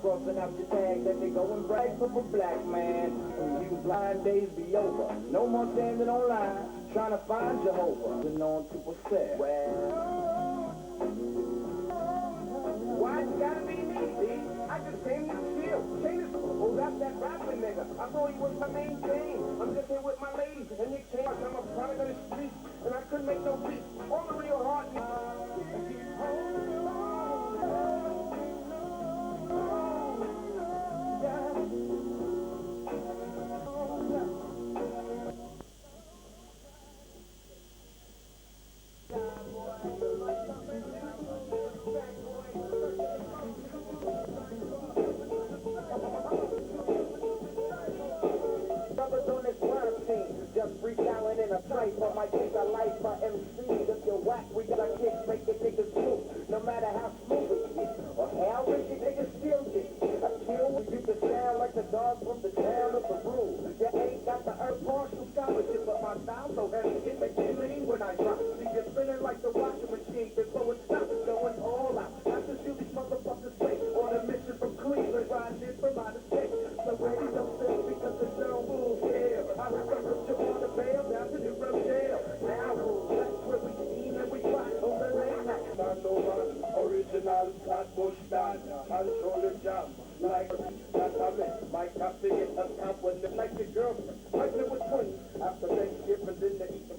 crossing out your tag, then they go and brag for a black man. When you blind days be over, no more standing online, trying to find Jehovah. And on people say, well, why you gotta be me, B? I just came to chill. Came to school, that's that rapping nigga. I thought he was my main thing. I'm just here with my ladies, and they came out, I'm a product of the streets, and I couldn't make no beats. All the real hard just freestyling in a cipher might take a life for MC. If you're whack, we got a kick, make the niggas move. No matter how smooth it gets, or how rich you niggas still get. A kill, you can sound like the dog from the town of the rule. You ain't got the earth partial scholarship, but my style so heavy, it makes me lean when I drop. See, you're spinning like the washing machine before it stops, going all out. That's the shoot these motherfuckers say, on a mission from Cleveland, riding in from out of state. So ready, don't say, because there's no rules here. I remember you on the bail, down to the road jail. Now rules, that's where we scheme and we fight on the late night. Stand over, original Flatbush band, control the jam. Like that I met, my cafe is a camp when they like your girlfriend. Pregnant with twins, after Thanksgiving in the east.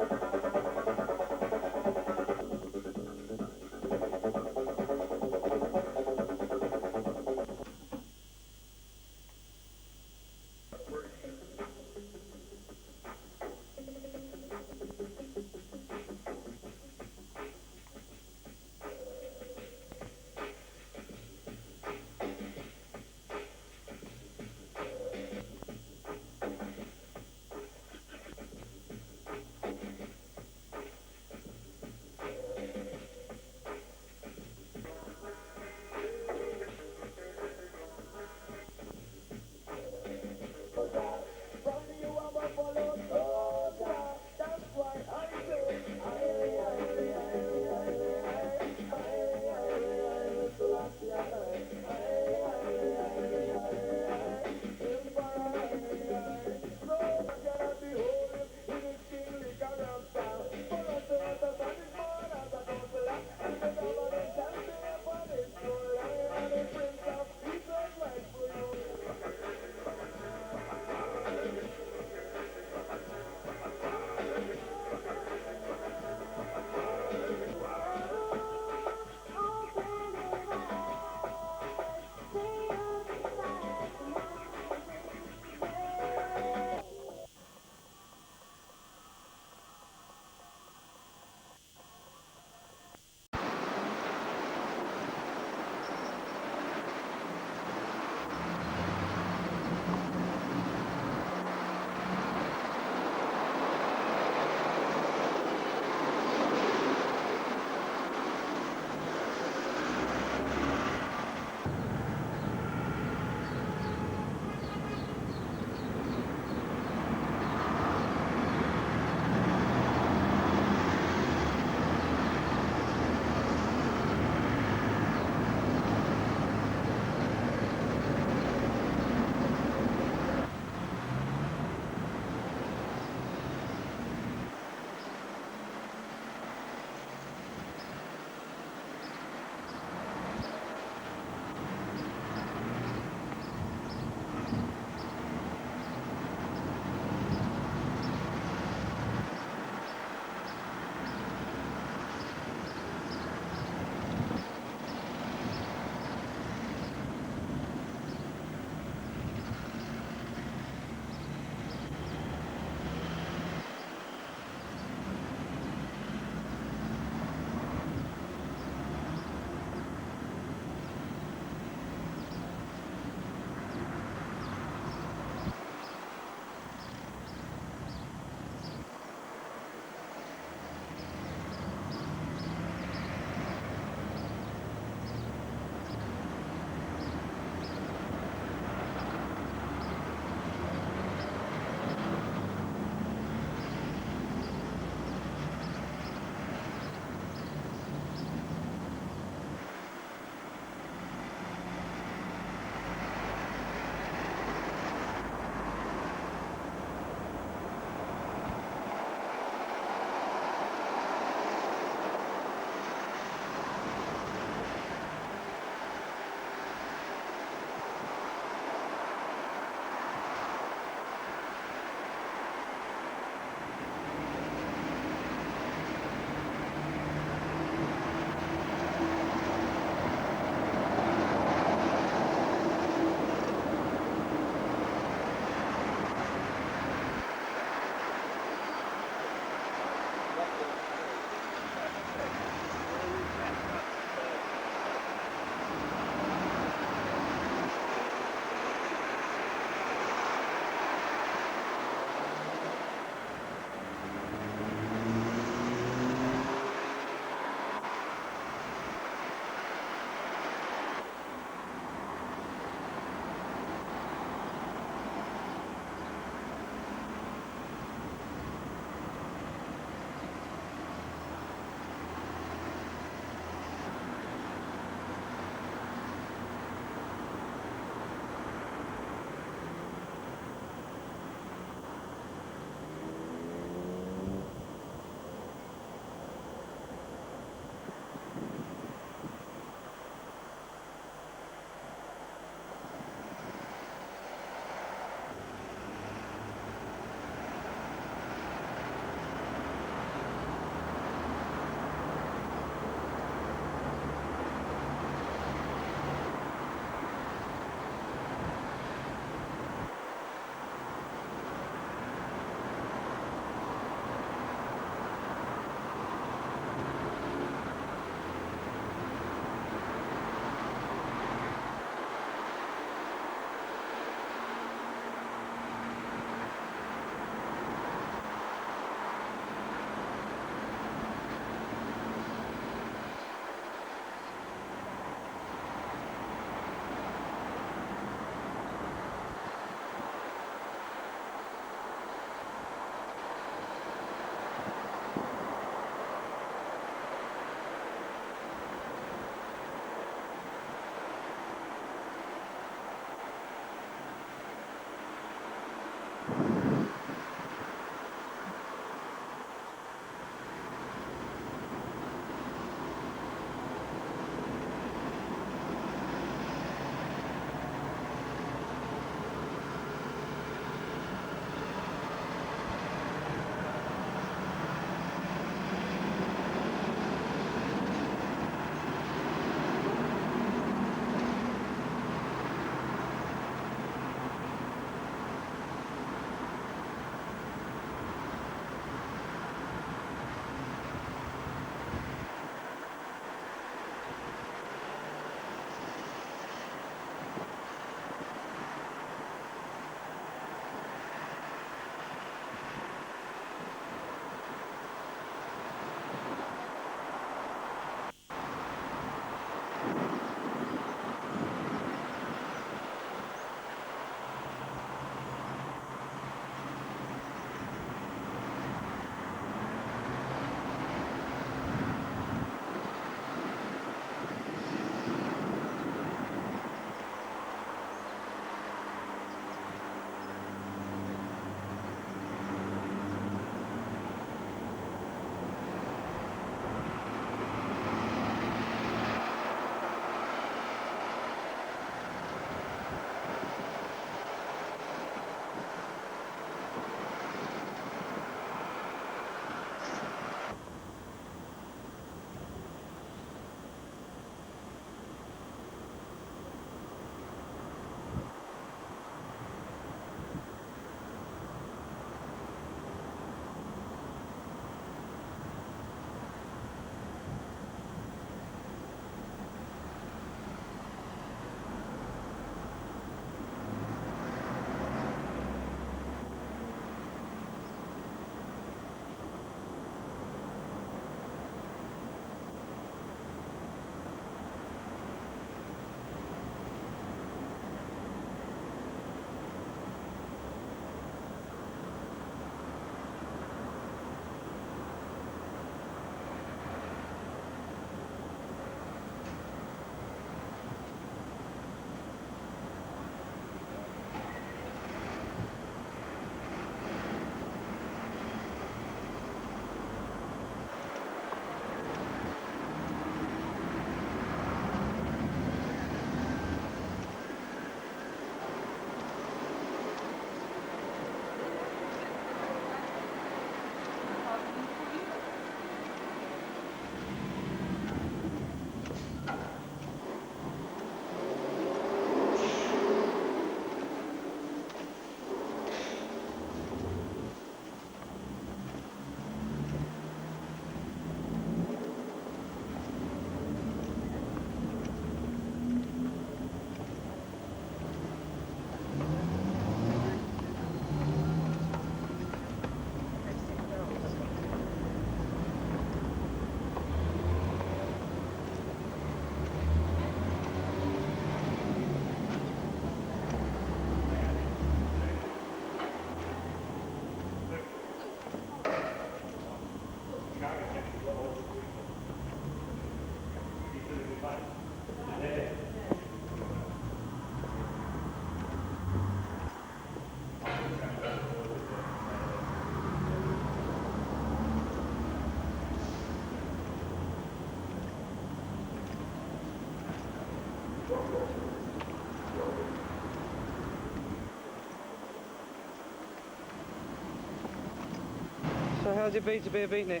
How's it been to be a beatnik?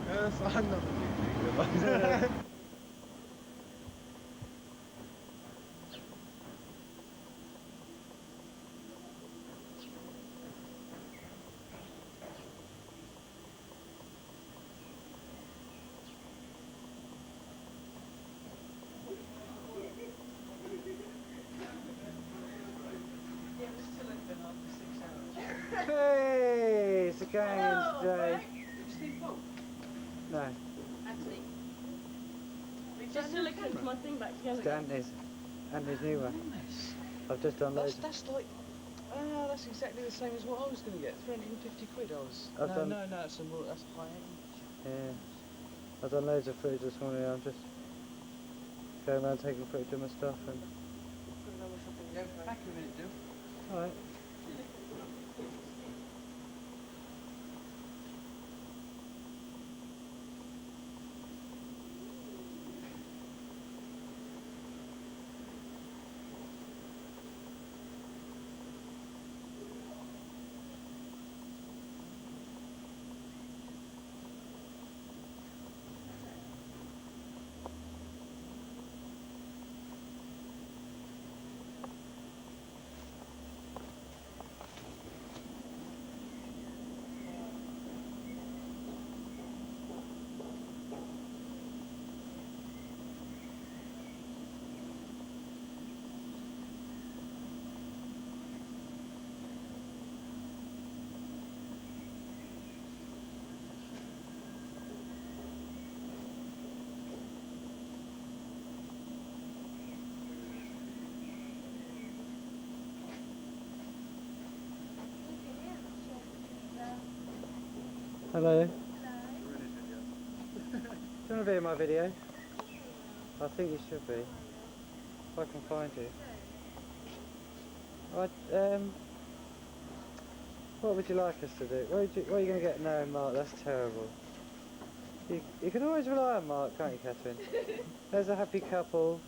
Yes, I'm not a big Hey, it's a gang in today. No, Actually, just silicone my thing back together. it's Anthony's new one. I've just done loads. That's like, that's exactly the same as what I was going to get. 350 quid. I've No, done- no, that's high end. Yeah, I've done loads of footage this morning. I'm just going around taking footage of my stuff and. Back in a minute, Jill. All right. Hello. Do you want to be in my video? I think you should be. If I can find you. What would you like us to do? What are you going to get? No, Mark, that's terrible. You can always rely on Mark, can't you, Catherine? There's a happy couple.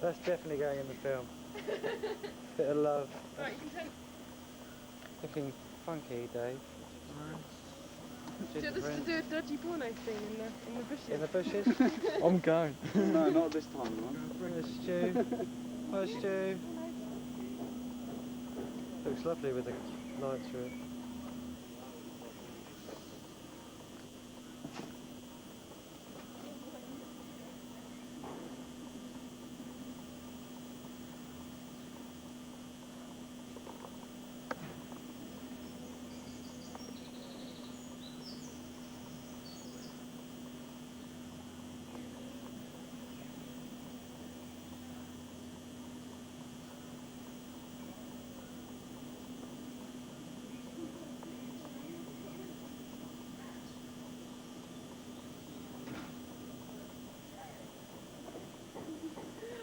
That's definitely going in the film. Bit of love. Right, you can Looking funky, Dave. do you want us to do a dodgy porno thing in the bushes? In the bushes? I'm going. No, not this time, man. There's Stu. Hi, Stu. Looks lovely with the lights through it.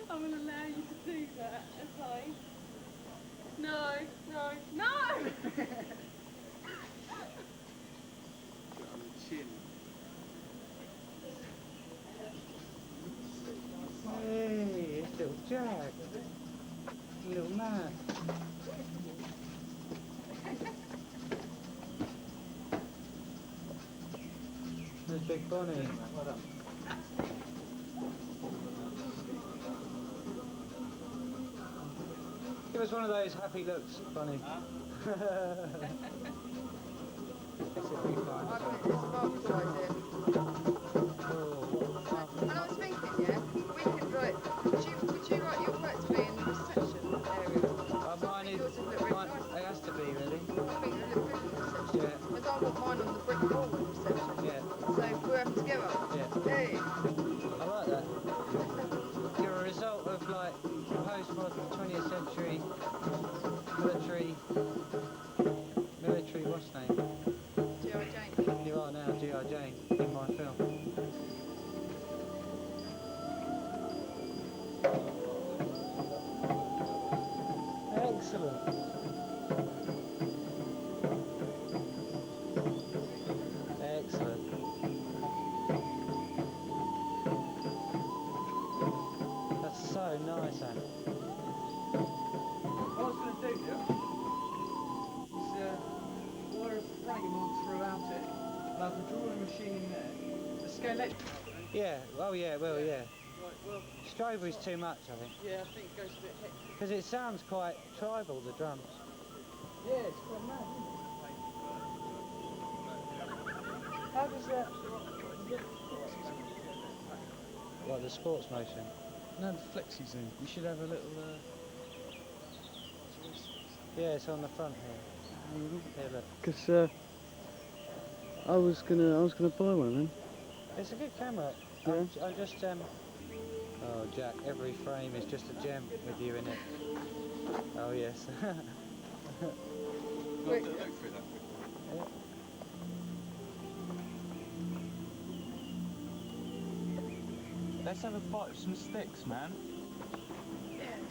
I will allow you to do that, okay? No, no, no! Hey, it's little Jack. Little Matt. There's Big Bonnie. Give us one of those happy looks, Bonnie. Yes, it'll be fine. I think it's a marvellous idea. Oh, And I was thinking, yeah, we could like, would you like your work to be in the reception area? mine is. Yours would look really Mine, nice. it has to be, really. I think it would look good in the reception. Yeah. Because I want mine on the brick wall in the reception. Yeah, So we're up together. yeah. Hey. I like that. You're a result of like postmodern 20th century military what's name? G.I. Jane. You are now G.I. Jane in my film. Excellent. Excellent. That's the drawing machine there. The scale. Yeah, oh yeah, it will, yeah. Right, well, Strawberry's too much, I think. yeah, I think it goes a bit hectic. Because it sounds quite tribal, the drums. Yeah, it's quite mad, isn't it? How does that... Like the sports motion. No, the flexi zoom. You should have a little... Yeah, it's on the front here. Here, look. Because I was gonna buy one of them. It's a good camera. Yeah. I'm just, oh, Jack, every frame is just a gem with you in it. Oh, yes. Wait. Yeah. Let's have a bite of some sticks, man.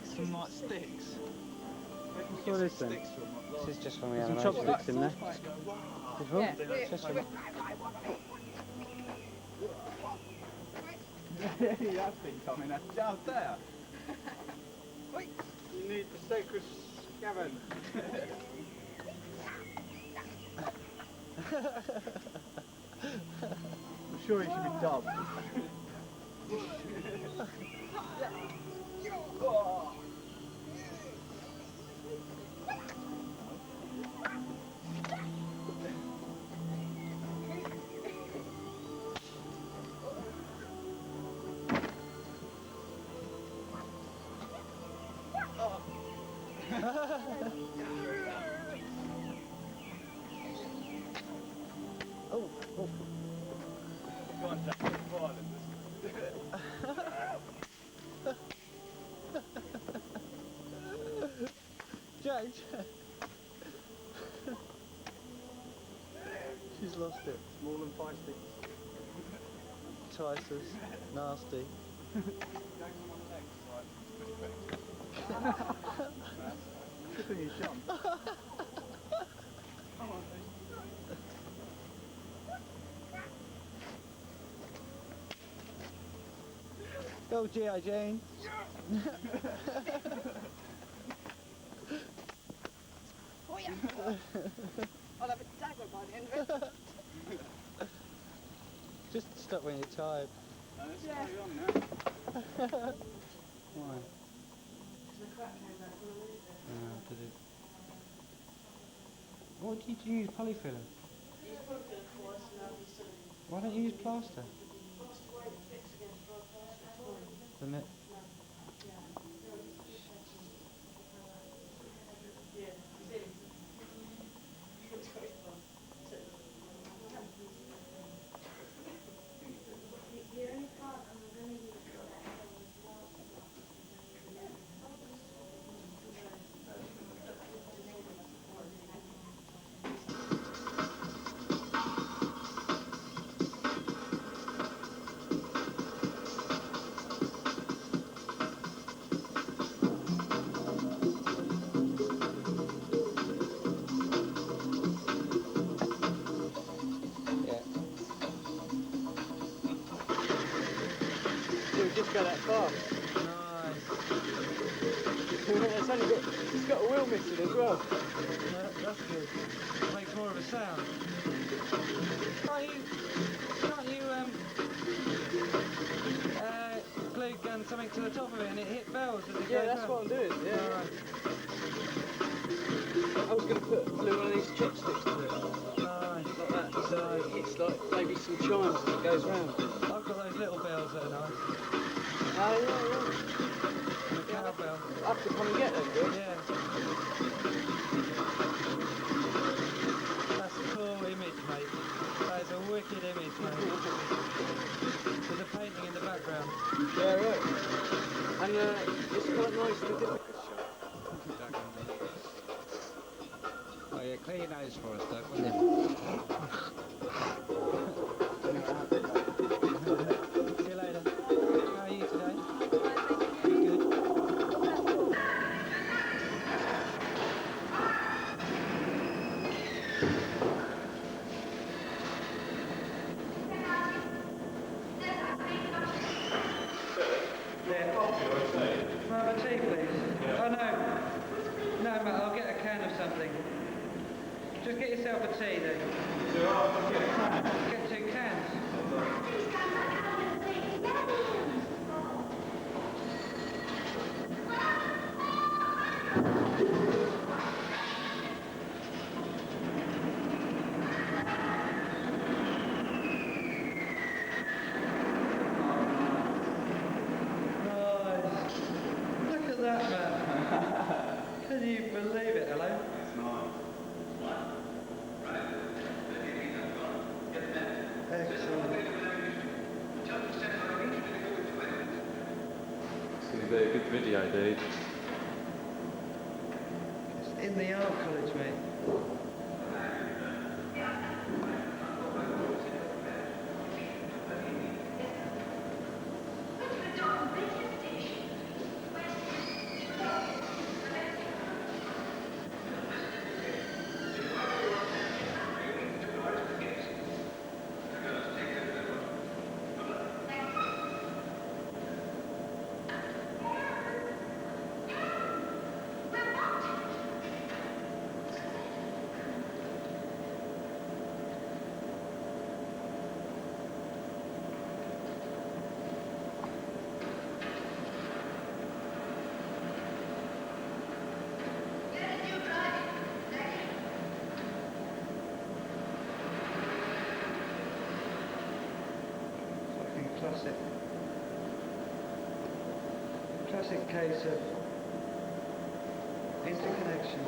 Some like sticks. What is this then? This is just from the Some animation. chopsticks in there. Yeah, It's just from... Yeah, that's been coming out there. You need the sacred scabbard. I'm sure it should be dubbed. Oh, oh. Jack, Jack. She's lost it. More than 5 sticks. Twice as nasty. Good thing you jumped. Go, G.I. Jane. Oh yeah. I'll have a dagger by the end of it. Just stop when you're tired. Let's Yeah. carry on now. Why? Oh, did it? What did you use? Polyfiller? Why don't you use plaster? Doesn't it? Just go that far. Nice. It's got a wheel missing as well. That's good. Makes more of a sound. Can't you glue gun something to the top of it and it hit bells as it Yeah, goes that's round? what I'm doing. Yeah. Alright. I was going to glue one of these chopsticks to it, Nice. like that. So it's like maybe some chimes as it goes round. I've got those little bells that are nice. Oh yeah. And a cowbell. I have to come and get them, do I? Yeah. That's a cool image, mate. That is a wicked image, mate. With the painting in the background. Yeah, right. And it's quite nice to do. Oh yeah, clear your nose for us, Doug, will you? See you later. How are you today? Good. Have a tea, please. Oh no. No, mate, I'll get a can of something. Just get yourself a tea then. Get 2 cans. Nice. Look at that, man. Can you believe it, hello? Excellent. It's going to be a good video, dude. It's in the art college, mate. Classic. Classic case of interconnection.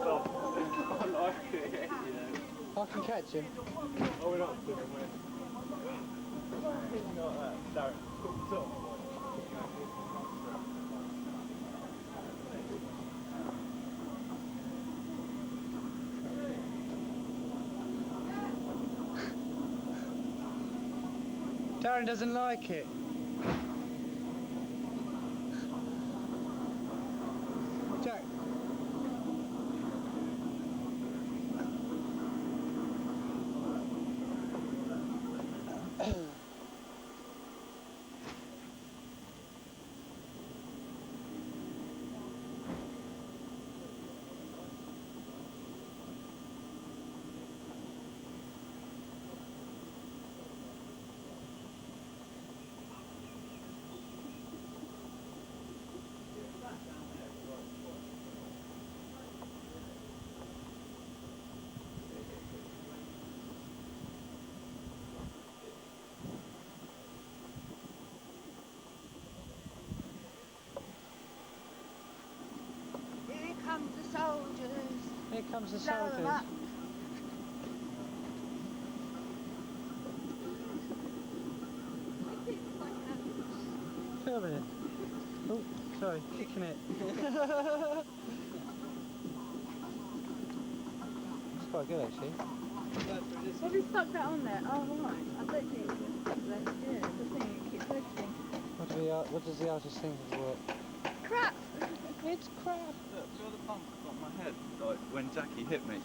I like it, yeah. I can catch him. Oh, we're not doing it. Not that, Darren. Stop. Darren doesn't like it. Jack. Here comes the soldiers. Here comes the Blow 'em soldiers. up. Filming it. Oh, sorry, kicking it. It's quite good actually. Have you stuck that on there? Oh, right. I don't think it's left. Yeah, the thing it keeps lifting. What does the artist think of the work? Crap! It's crap. Look, feel the bump got my head, like when Jackie hit me.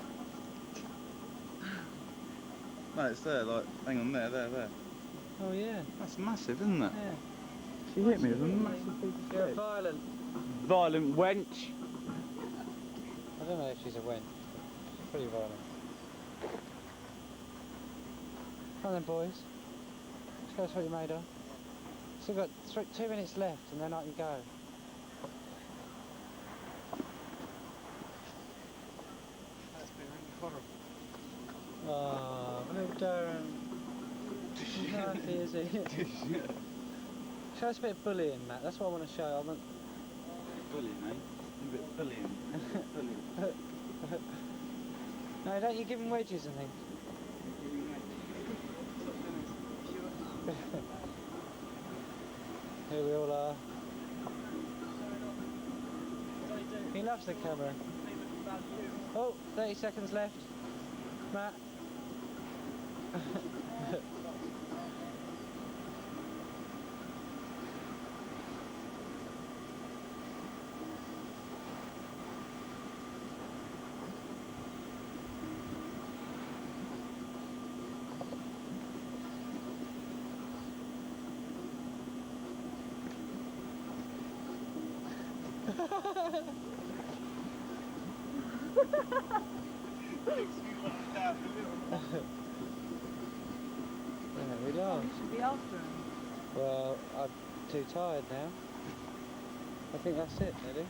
No, it's there, like, hang on, there. Oh yeah. That's massive, isn't it? Yeah. She hit me with a massive piece of You're shit. violent. Violent wench. I don't know if she's a wench. She's pretty violent. Come on then, boys. Show us what you're made of. Still got 2 minutes left, and then I can go. That's been really horrible. Oh, little Darren. He's not happy, is he? Show us a bit of bullying, Matt. That's what I want to show. I want. Bullying, eh? A bit bullying. Bullying. No, don't you give him wedges and things. Here we all are. He loves the camera. Oh, 30 seconds left. Matt. There we go. You should be after him. Well, I'm too tired now. I think that's it, really.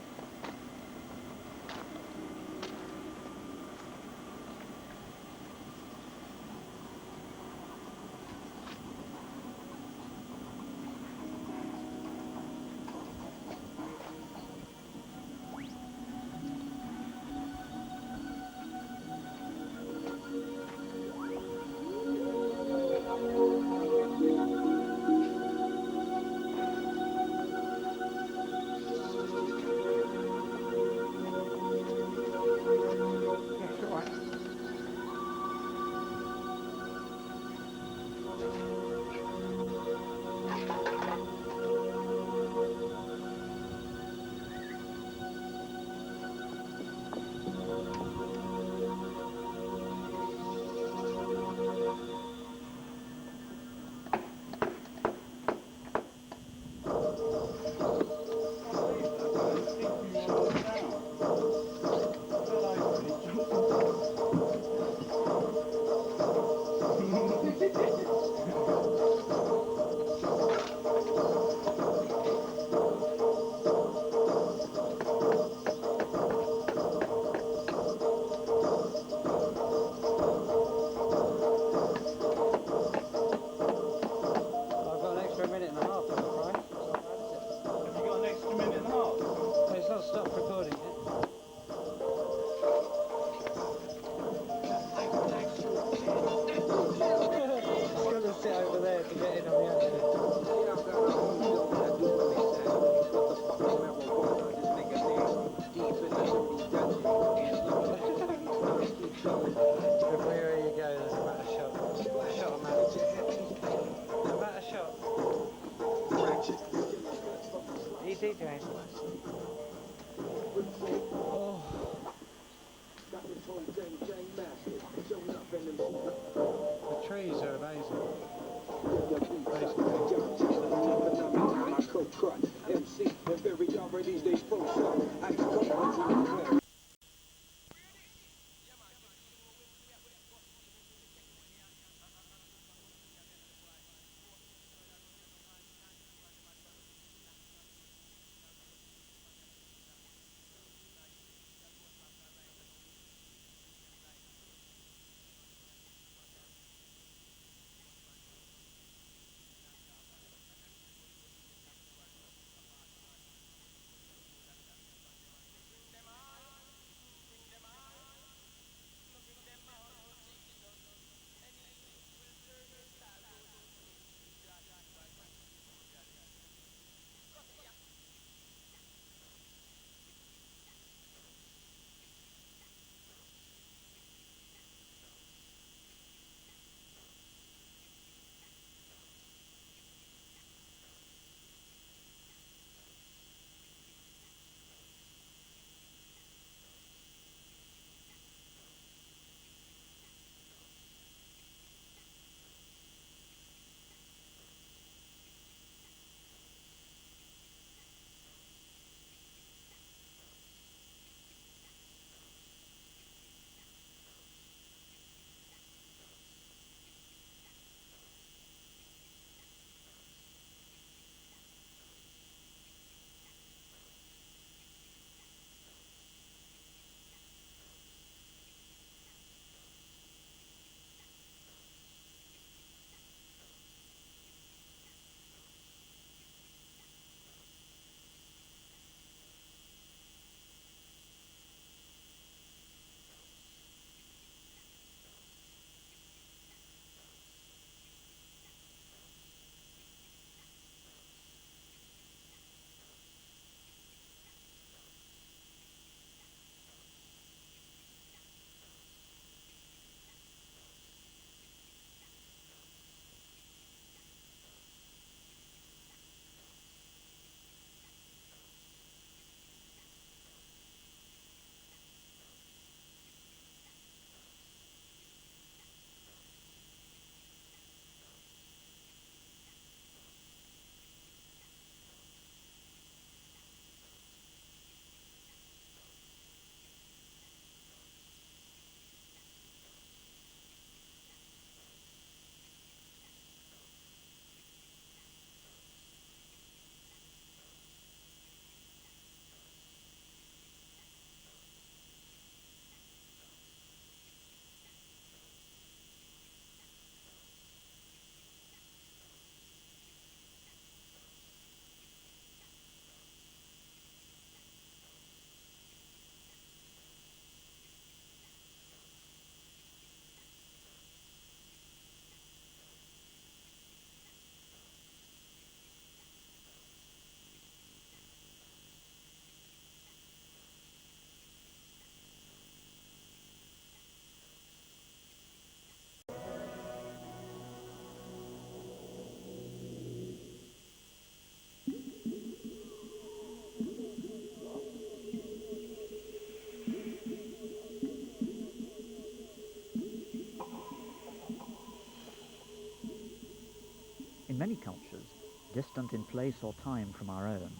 In many cultures, distant in place or time from our own,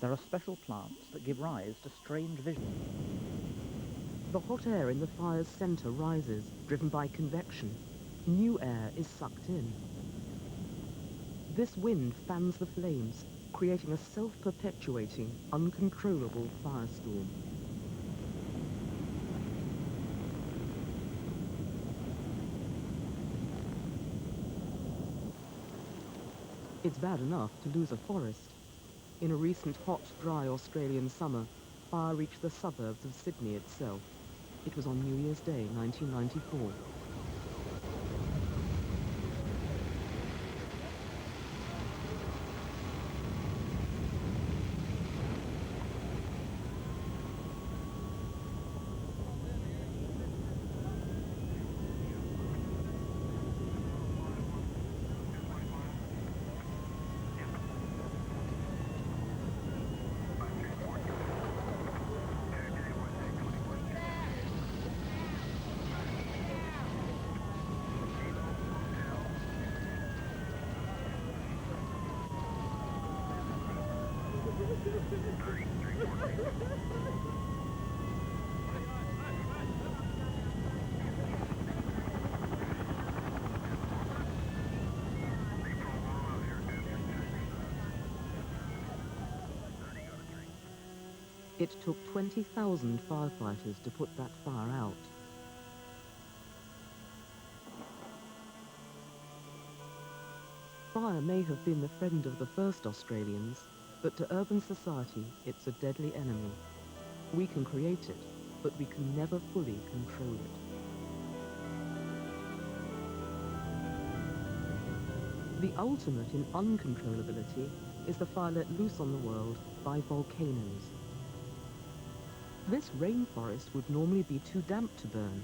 there are special plants that give rise to strange visions. The hot air in the fire's center rises, driven by convection. New air is sucked in. This wind fans the flames, creating a self-perpetuating, uncontrollable firestorm. It's bad enough to lose a forest. In a recent hot, dry Australian summer, fire reached the suburbs of Sydney itself. It was on New Year's Day, 1994. It took 20,000 firefighters to put that fire out. Fire may have been the friend of the first Australians, but to urban society, it's a deadly enemy. We can create it, but we can never fully control it. The ultimate in uncontrollability is the fire let loose on the world by volcanoes. This rainforest would normally be too damp to burn,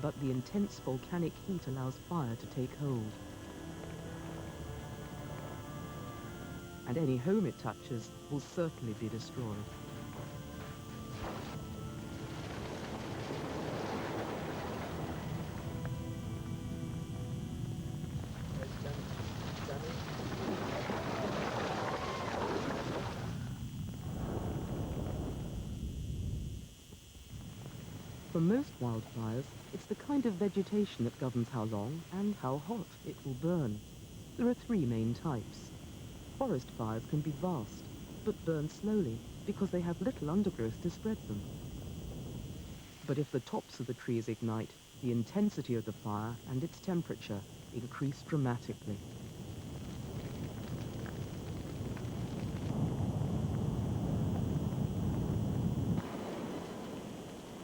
but the intense volcanic heat allows fire to take hold. And any home it touches will certainly be destroyed. For most wildfires, it's the kind of vegetation that governs how long and how hot it will burn. There are three main types. Forest fires can be vast, but burn slowly because they have little undergrowth to spread them. But if the tops of the trees ignite, the intensity of the fire and its temperature increase dramatically.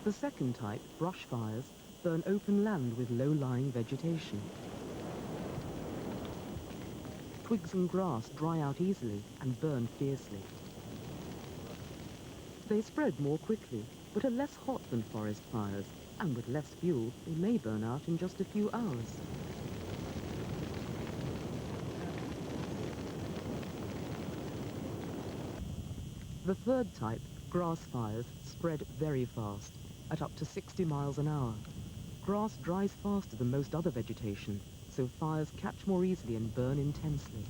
The second type, brush fires, burn open land with low-lying vegetation. Twigs and grass dry out easily and burn fiercely. They spread more quickly, but are less hot than forest fires, and with less fuel, they may burn out in just a few hours. The third type, grass fires, spread very fast, at up to 60 miles an hour. Grass dries faster than most other vegetation, so fires catch more easily and burn intensely.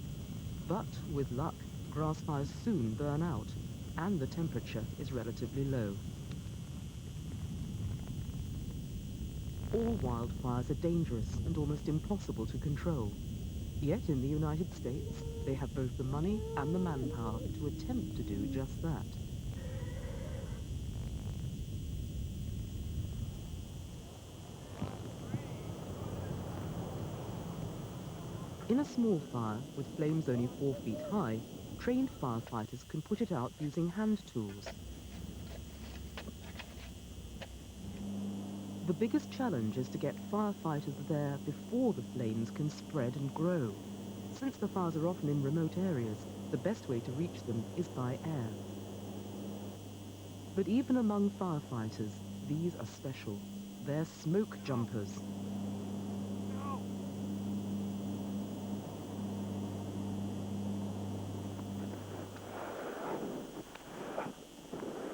But, with luck, grass fires soon burn out, and the temperature is relatively low. All wildfires are dangerous and almost impossible to control. Yet in the United States, they have both the money and the manpower to attempt to do just that. In a small fire, with flames only 4 feet high, trained firefighters can put it out using hand tools. The biggest challenge is to get firefighters there before the flames can spread and grow. Since the fires are often in remote areas, the best way to reach them is by air. But even among firefighters, these are special. They're smoke jumpers.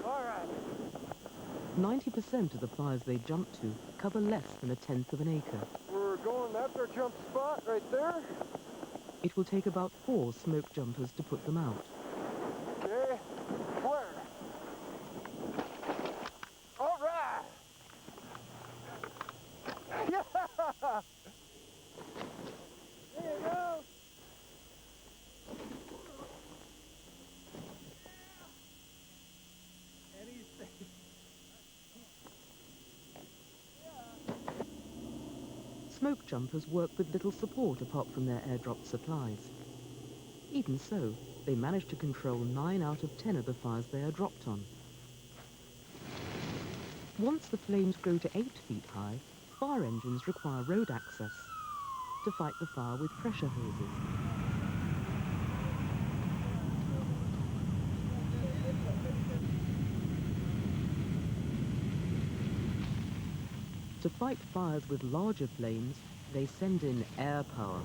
All right. 90% of the fires they jump to cover less than 1/10 of an acre. We're going after our jump spot right there. It will take about 4 smoke jumpers to put them out. Okay. Where? All right. Yeah. There you go. Smoke jumpers work with little support apart from their airdrop supplies. Even so, they manage to control 9 out of 10 of the fires they are dropped on. Once the flames grow to 8 feet high, fire engines require road access to fight the fire with pressure hoses. To fight fires with larger flames, they send in air power.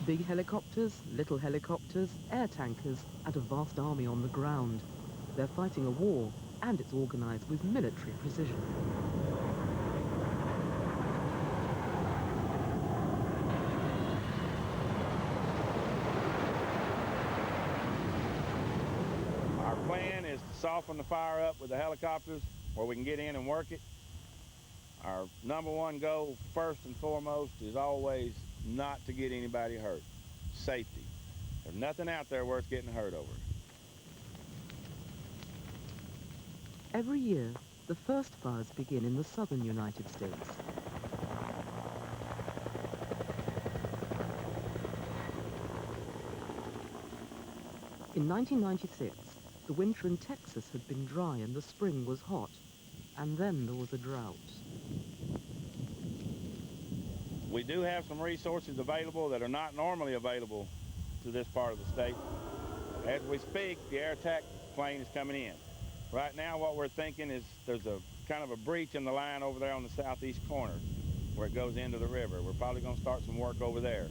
Big helicopters, little helicopters, air tankers, and a vast army on the ground. They're fighting a war, and it's organized with military precision. soften the fire up with the helicopters where we can get in and work it. Our number one goal, first and foremost, is always not to get anybody hurt. Safety. There's nothing out there worth getting hurt over. Every year, the first fires begin in the southern United States. In 1996, the winter in Texas had been dry and the spring was hot, and then there was a drought. We do have some resources available that are not normally available to this part of the state. As we speak, the air attack plane is coming in. Right now, what we're thinking is there's a kind of a breach in the line over there on the southeast corner where it goes into the river. We're probably going to start some work over there.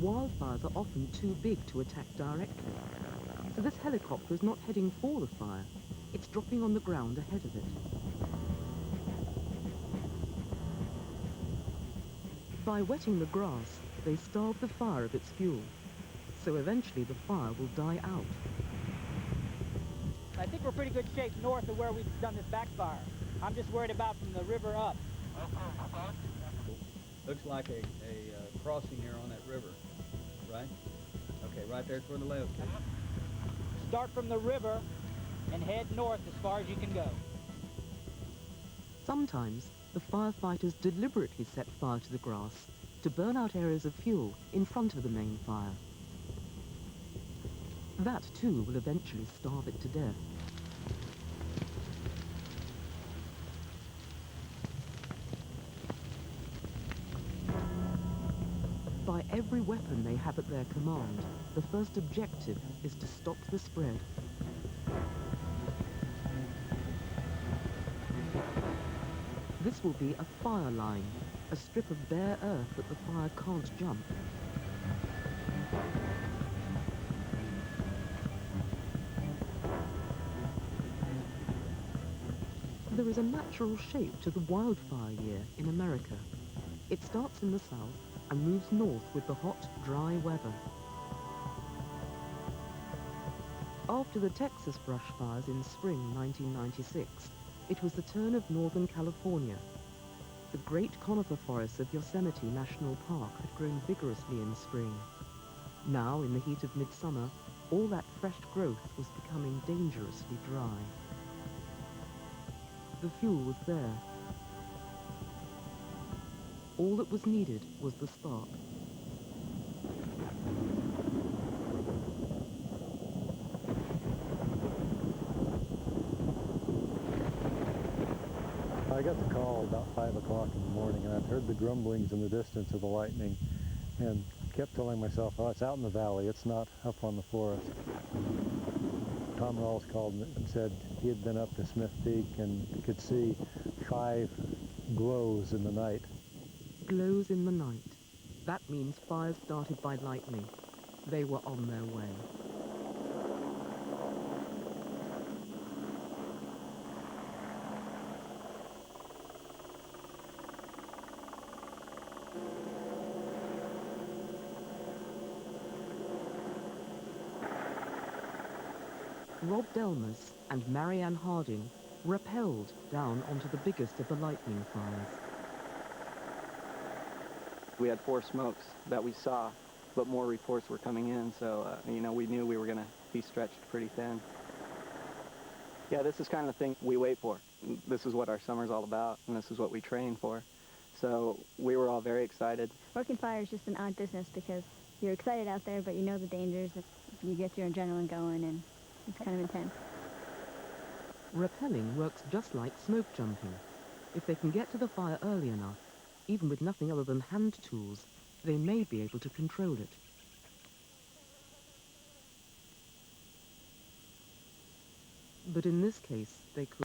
Wildfires are often too big to attack directly, so this helicopter is not heading for the fire, it's dropping on the ground ahead of it. By wetting the grass, they starve the fire of its fuel, so eventually the fire will die out. I think we're pretty good shape north of where we've done this backfire. I'm just worried about from the river up. Looks like a crossing here on that river, right? Okay, right there's where the layout is. Start from the river and head north as far as you can go. Sometimes, the firefighters deliberately set fire to the grass to burn out areas of fuel in front of the main fire. That, too, will eventually starve it to death. By every weapon they have at their command, the first objective is to stop the spread. This will be a fire line, a strip of bare earth that the fire can't jump. There is a natural shape to the wildfire year in America. It starts in the south and moves north with the hot, dry weather. After the Texas brush fires in spring 1996, it was the turn of Northern California. The great conifer forests of Yosemite National Park had grown vigorously in spring. Now, in the heat of midsummer, all that fresh growth was becoming dangerously dry. The fuel was there. All that was needed was the spark. I got the call about 5 o'clock in the morning, and I'd heard the grumblings in the distance of the lightning, and kept telling myself, oh, it's out in the valley, it's not up on the forest. Tom Rawls called and said he had been up to Smith Peak and could see 5 glows in the night. Glows in the night. That means fires started by lightning. They were on their way. Rob Delmas and Marianne Harding rappelled down onto the biggest of the lightning fires. We had 4 smokes that we saw, but more reports were coming in, so we knew we were going to be stretched pretty thin. Yeah, this is kind of the thing we wait for. This is what our summer's all about, and this is what we train for. So we were all very excited. Working fire is just an odd business because you're excited out there, but you know the dangers. You get your adrenaline going, and it's kind of intense. Rappelling works just like smoke jumping. If they can get to the fire early enough, even with nothing other than hand tools, they may be able to control it. But in this case, they could.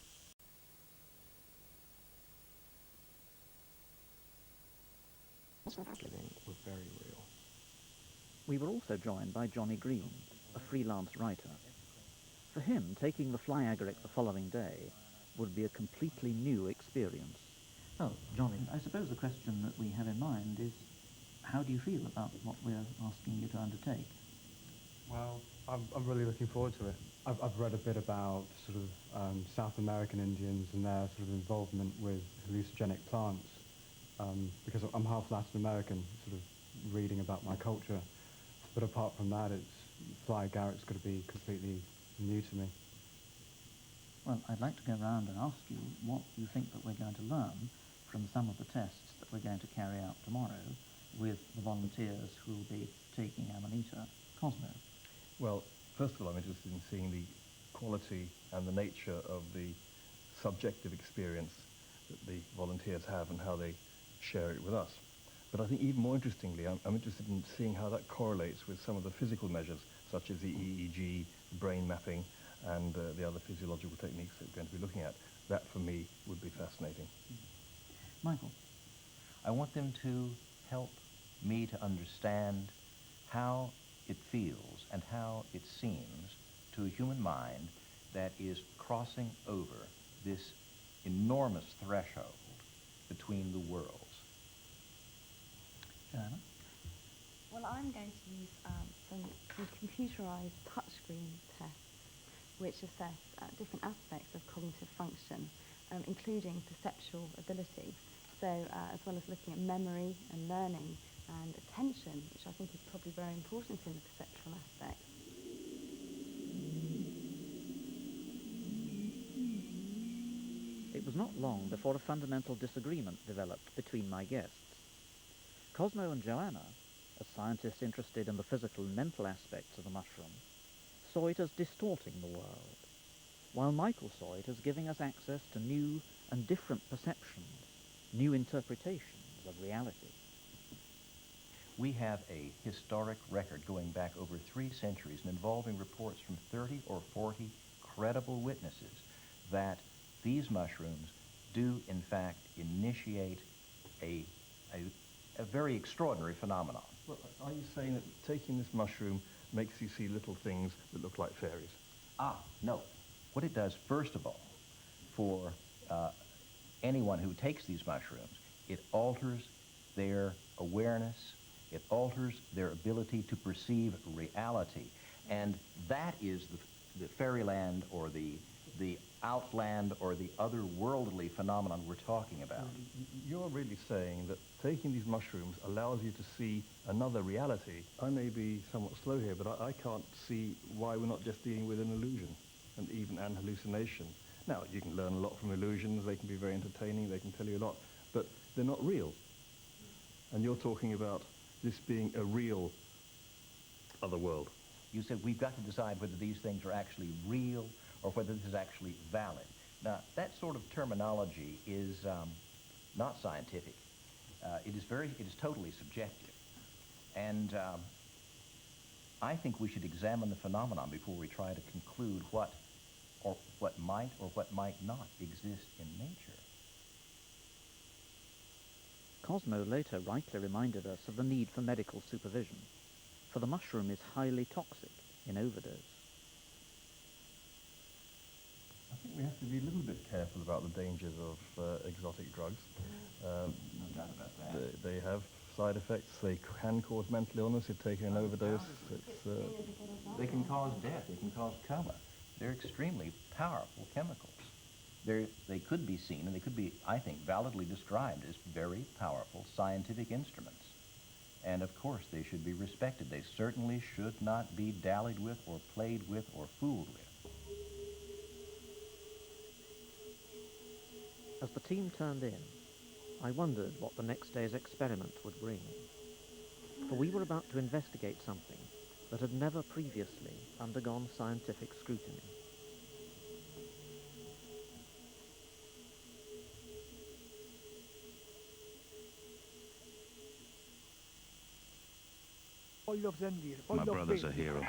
Was very real. We were also joined by Johnny Green, a freelance writer. For him, taking the fly agaric the following day would be a completely new experience. Well, Johnny, I suppose the question that we have in mind is, how do you feel about what we're asking you to undertake? Well, I'm really looking forward to it. I've read a bit about sort of South American Indians and their sort of involvement with hallucinogenic plants, because I'm half Latin American, sort of reading about my culture. But apart from that, fly agaric's going to be completely new to me. Well, I'd like to go round and ask you what you think that we're going to learn from some of the tests that we're going to carry out tomorrow with the volunteers who will be taking Amanita. Cosmo. Well, first of all, I'm interested in seeing the quality and the nature of the subjective experience that the volunteers have and how they share it with us. But I think even more interestingly, I'm interested in seeing how that correlates with some of the physical measures, such as the EEG, brain mapping, and the other physiological techniques that we're going to be looking at. That, for me, would be fascinating. Michael. I want them to help me to understand how it feels and how it seems to a human mind that is crossing over this enormous threshold between the worlds. Joanna? Well, I'm going to use some computerized touchscreen tests which assess different aspects of cognitive function, including perceptual ability. So as well as looking at memory and learning and attention, which I think is probably very important in the perceptual aspect. It was not long before a fundamental disagreement developed between my guests. Cosmo and Joanna, as scientists interested in the physical and mental aspects of the mushroom, saw it as distorting the world, while Michael saw it as giving us access to new and different perceptions, new interpretations of reality. We have a historic record going back over 3 centuries and involving reports from 30 or 40 credible witnesses that these mushrooms do in fact initiate a very extraordinary phenomenon. Well, are you saying that taking this mushroom makes you see little things that look like fairies? No. What it does, first of all, for anyone who takes these mushrooms, it alters their awareness, it alters their ability to perceive reality. And that is the fairyland or the outland or the otherworldly phenomenon we're talking about. You're really saying that taking these mushrooms allows you to see another reality. I may be somewhat slow here, but I can't see why we're not just dealing with an illusion and even an hallucination. Now, you can learn a lot from illusions, they can be very entertaining, they can tell you a lot, but they're not real. And you're talking about this being a real other world. You said we've got to decide whether these things are actually real or whether this is actually valid. Now, that sort of terminology is not scientific. It is totally subjective. And I think we should examine the phenomenon before we try to conclude what might or what might not exist in nature. Cosmo later rightly reminded us of the need for medical supervision, for the mushroom is highly toxic in overdose. I think we have to be a little bit careful about the dangers of exotic drugs. No doubt about that. They have side effects. They can cause mental illness if taken in overdose. They can cause death. They can cause coma. They're extremely powerful chemicals. They could be seen, and they could be, I think, validly described as very powerful scientific instruments. And of course, they should be respected. They certainly should not be dallied with or played with or fooled with. As the team turned in, I wondered what the next day's experiment would bring. For we were about to investigate something that had never previously undergone scientific scrutiny. My brother's a hero.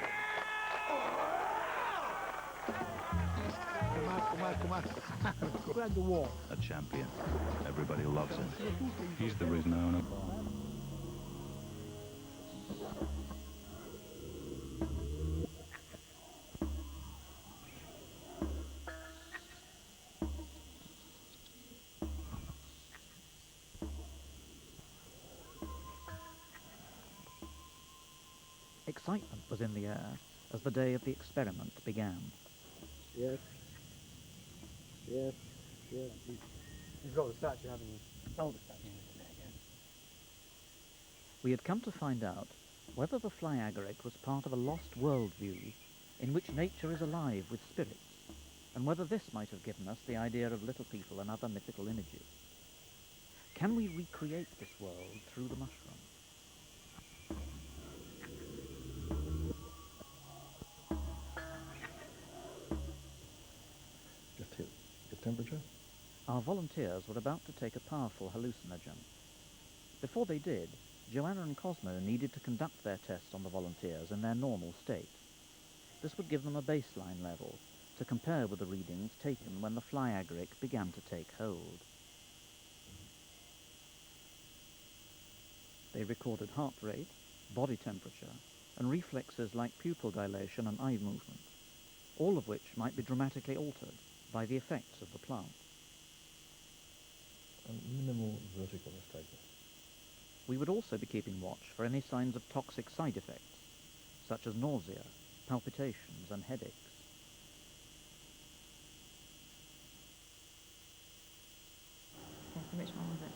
A champion. Everybody loves him. He's the reason I own him. Excitement was in the air as the day of the experiment began. Yes. Yes. Yes. You've got the statue, haven't you? Oh, the statue is there, yes. We had come to find out whether the fly agaric was part of a lost worldview in which nature is alive with spirits, and whether this might have given us the idea of little people and other mythical images. Can we recreate this world through the mushroom? Just hit the temperature. Our volunteers were about to take a powerful hallucinogen. Before they did, Joanna and Cosmo needed to conduct their tests on the volunteers in their normal state. This would give them a baseline level to compare with the readings taken when the fly agaric began to take hold. They recorded heart rate, body temperature, and reflexes like pupil dilation and eye movement, all of which might be dramatically altered by the effects of the plant. And minimal vertical mistake. We would also be keeping watch for any signs of toxic side effects, such as nausea, palpitations, and headaches. Okay, so which one was it?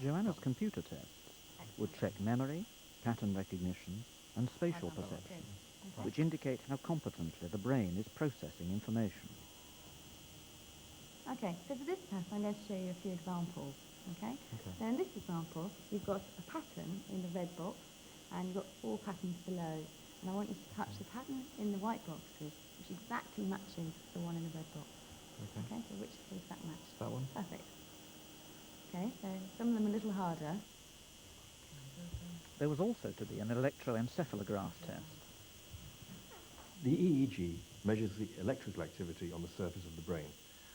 Joanna's computer tests would check memory, pattern recognition, and spatial perception, which indicate how competently the brain is processing information. Okay, so for this test, I'm going to show you a few examples. Okay? So in this example, you've got a pattern in the red box, and you've got 4 patterns below. And I want you to touch the pattern in the white boxes, which exactly matches the one in the red box. Okay, so which does that match? That one. Perfect. Okay, so some of them are a little harder. There was also to be an electroencephalograph test. The EEG measures the electrical activity on the surface of the brain.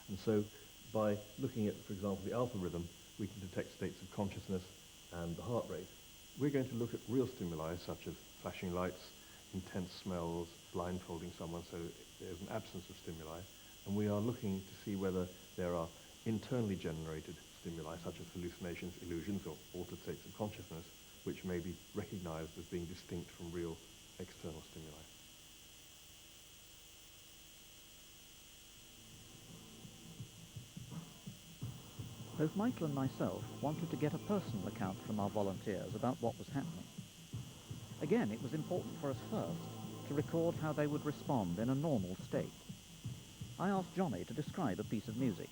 And so by looking at, for example, the alpha rhythm, we can detect states of consciousness and the heart rate. We're going to look at real stimuli such as flashing lights, intense smells, blindfolding someone so there's an absence of stimuli. And we are looking to see whether there are internally generated stimuli such as hallucinations, illusions, or altered states of consciousness, which may be recognized as being distinct from real external stimuli. Both Michael and myself wanted to get a personal account from our volunteers about what was happening. Again, it was important for us first to record how they would respond in a normal state. I asked Johnny to describe a piece of music.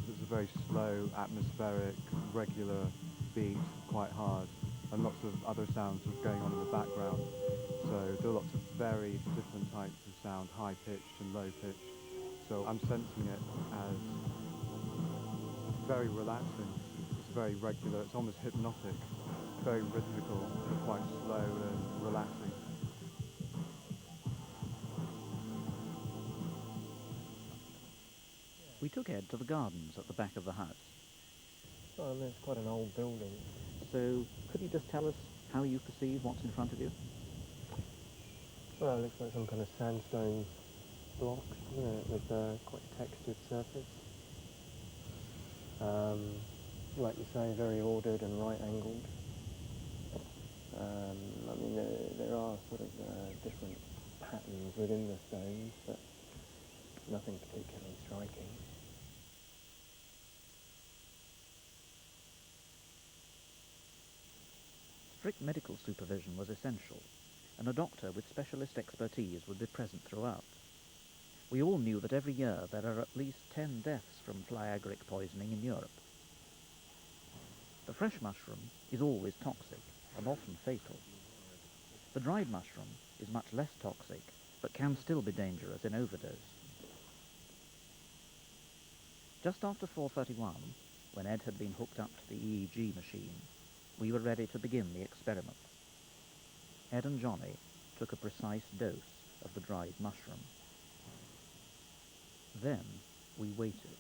It's a very slow, atmospheric, regular beat, quite hard, and lots of other sounds sort of going on in the background. So there are lots of very different types of sound, high-pitched and low-pitched. So I'm sensing it as very relaxing. It's very regular, it's almost hypnotic, very rhythmical, but quite slow and relaxing. We took Ed to the gardens at the back of the house. Oh, and it's quite an old building. So, could you just tell us how you perceive what's in front of you? Well, it looks like some kind of sandstone block, with a quite textured surface. Like you say, very ordered and right-angled. I mean, there are sort of different patterns within the stones, but nothing particularly striking. Strict medical supervision was essential, and a doctor with specialist expertise would be present throughout. We all knew that every year there are at least 10 deaths from fly agaric poisoning in Europe. The fresh mushroom is always toxic and often fatal. The dried mushroom is much less toxic, but can still be dangerous in overdose. Just after 4:31, when Ed had been hooked up to the EEG machine, we were ready to begin the experiment. Ed and Johnny took a precise dose of the dried mushroom. Then we waited.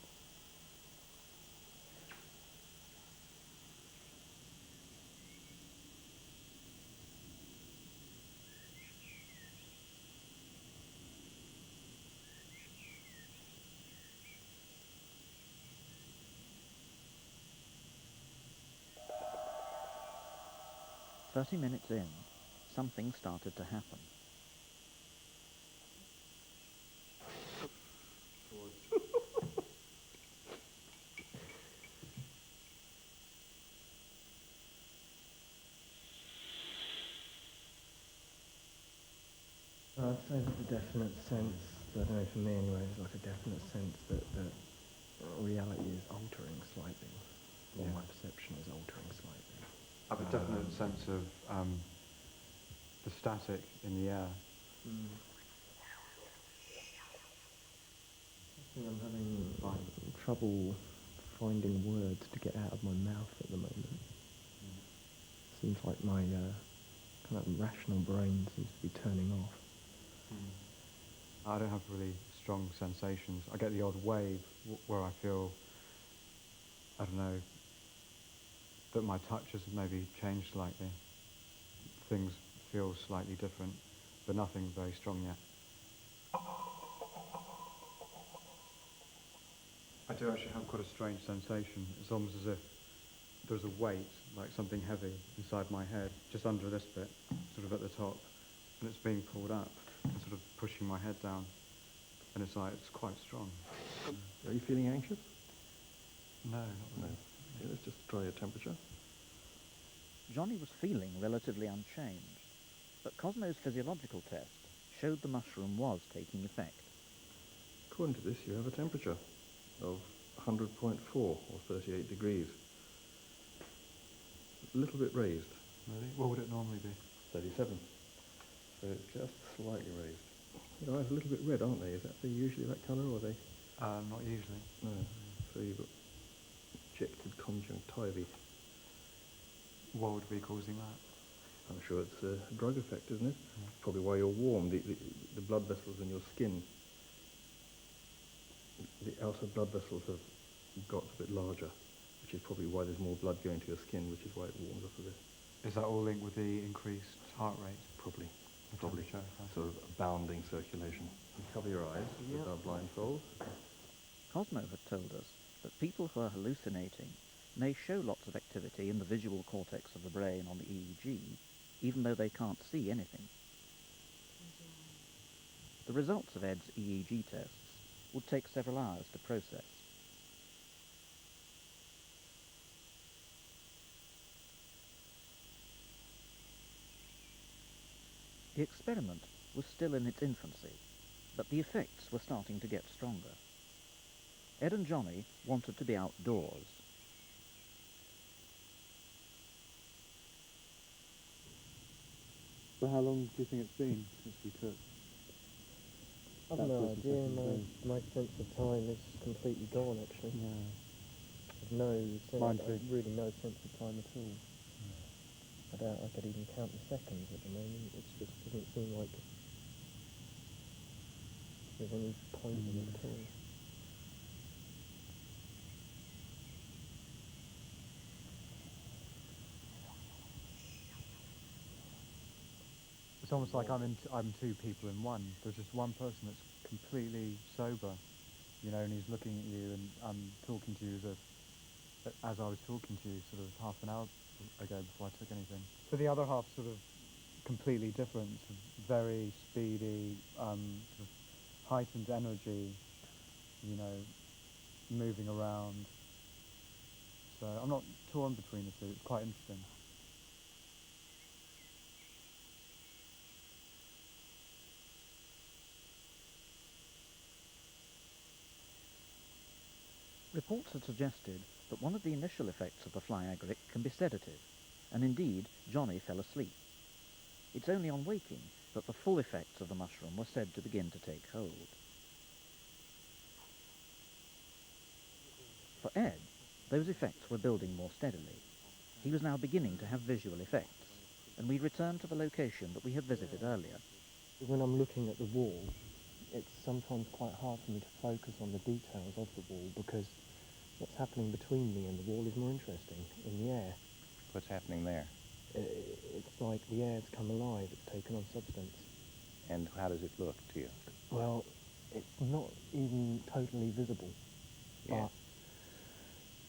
30 minutes in, something started to happen. I'd say there's a definite sense, I don't know, for me anyway, there's like a definite sense that reality is altering slightly, or my perception is altering slightly. I have a definite sense of the static in the air. I think I'm having trouble finding words to get out of my mouth at the moment. Seems like my kind of rational brain seems to be turning off. I don't have really strong sensations. I get the odd wave where I feel, I don't know, that my touch has maybe changed slightly. Things feel slightly different, but nothing very strong yet. I do actually have quite a strange sensation. It's almost as if there's a weight, like something heavy, inside my head, just under this bit, sort of at the top, and it's being pulled up and sort of pushing my head down, and it's quite strong. Are you feeling anxious? No, not really. Okay, let's just try your temperature. Johnny was feeling relatively unchanged, but Cosmo's physiological test showed the mushroom was taking effect. According to this, you have a temperature of 100.4 or 38 degrees. A little bit raised. Really? What would it normally be? 37. So just slightly raised. Your eyes are a little bit red, aren't they? Is that usually that colour, or are they? Not usually. No. So you've got ejected conjunctivae. What would be causing that? I'm sure it's a drug effect, isn't it? Probably why you're warm. The blood vessels in your skin, the outer blood vessels have got a bit larger, which is probably why there's more blood going to your skin, which is why it warms up a bit. Is that all linked with the increased heart rate? Probably. Sort of abounding circulation. And cover your eyes with our blindfold. Cosmo had told us that people who are hallucinating may show lots of activity in the visual cortex of the brain on the EEG, even though they can't see anything. The results of Ed's EEG tests would take several hours to process. The experiment was still in its infancy, but the effects were starting to get stronger. Ed and Johnny wanted to be outdoors. So how long do you think it's been since we took? I've no idea, my sense of time is completely gone actually. Yeah. I've really no sense of time at all. I doubt I could even count the seconds at the moment. It just doesn't seem like there's any point in it at all. It's almost like I'm two people in one. There's just one person that's completely sober, you know, and he's looking at you, and I'm talking to you as I was talking to you sort of half an hour ago before I took anything. But the other half sort of completely different, sort of very speedy, sort of heightened energy, you know, moving around. So I'm not torn between the two. It's quite interesting. Reports had suggested that one of the initial effects of the fly agaric can be sedative, and indeed Johnny fell asleep. It's only on waking that the full effects of the mushroom were said to begin to take hold. For Ed, those effects were building more steadily. He was now beginning to have visual effects, and we returned to the location that we had visited earlier. When I'm looking at the wall, it's sometimes quite hard for me to focus on the details of the wall because what's happening between me and the wall is more interesting in the air. What's happening there? It's like the air's come alive, it's taken on substance. And how does it look to you? Well, it's not even totally visible, but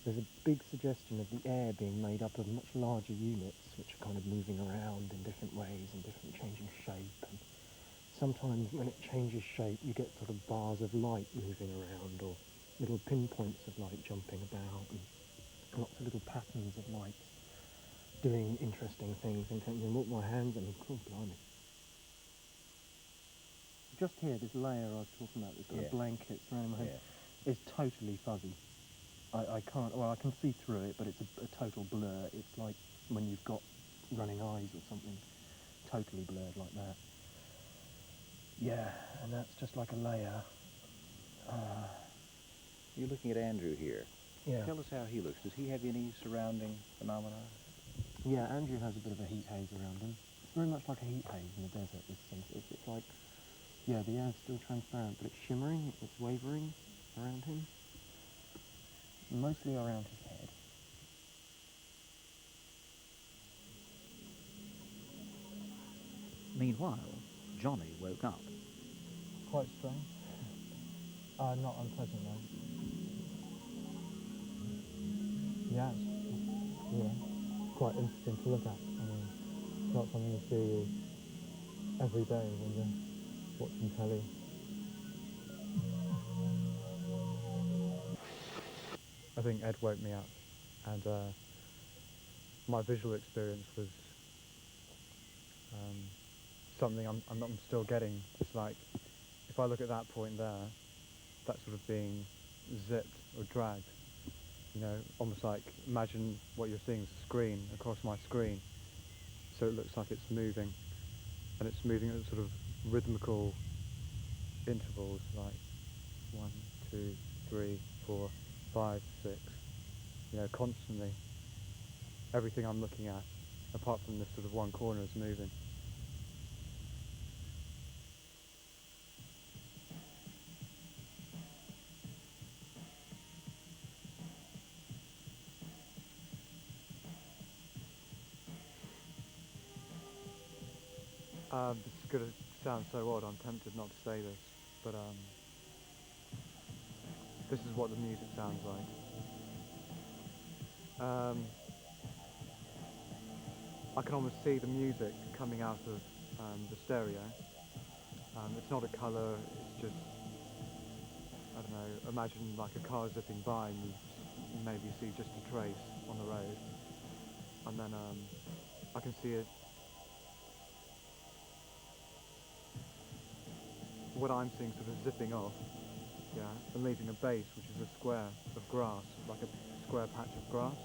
there's a big suggestion of the air being made up of much larger units, which are kind of moving around in different ways and different changing shape. And sometimes when it changes shape, you get sort of bars of light moving around, or little pinpoints of light jumping about, and lots of little patterns of light doing interesting things. And can you look my hands and oh, blimey. Just here, this layer I was talking about, this kind of blanket surrounding my head, is totally fuzzy. I can't, well, I can see through it, but it's a total blur. It's like when you've got running eyes or something, totally blurred like that. Yeah, and that's just like a layer. You're looking at Andrew here. Yeah. Tell us how he looks. Does he have any surrounding phenomena? Yeah, Andrew has a bit of a heat haze around him. It's very much like a heat haze in the desert, this thing. It's like, yeah, the air's still transparent, but it's shimmering, it's wavering around him. Mostly around his head. Meanwhile, Johnny woke up. Quite strange. Not unpleasant though. Yeah, it's quite interesting to look at. I mean, it's not something you see every day when you're watching telly. I think Ed woke me up, and my visual experience was something I'm still getting. It's like, if I look at that point there, that's sort of being zipped or dragged. You know, almost like, imagine what you're seeing as a screen across my screen. So it looks like it's moving, and it's moving at sort of rhythmical intervals, like 1, 2, 3, 4, 5, 6. You know, constantly. Everything I'm looking at, apart from this sort of one corner, is moving. This is going to sound so odd, I'm tempted not to say this, but this is what the music sounds like. I can almost see the music coming out of the stereo. It's not a colour, it's just, I don't know, imagine like a car zipping by and you maybe see just a trace on the road. And then I can see it. What I'm seeing sort of zipping off, yeah, and leaving a base which is a square of grass, like a square patch of grass.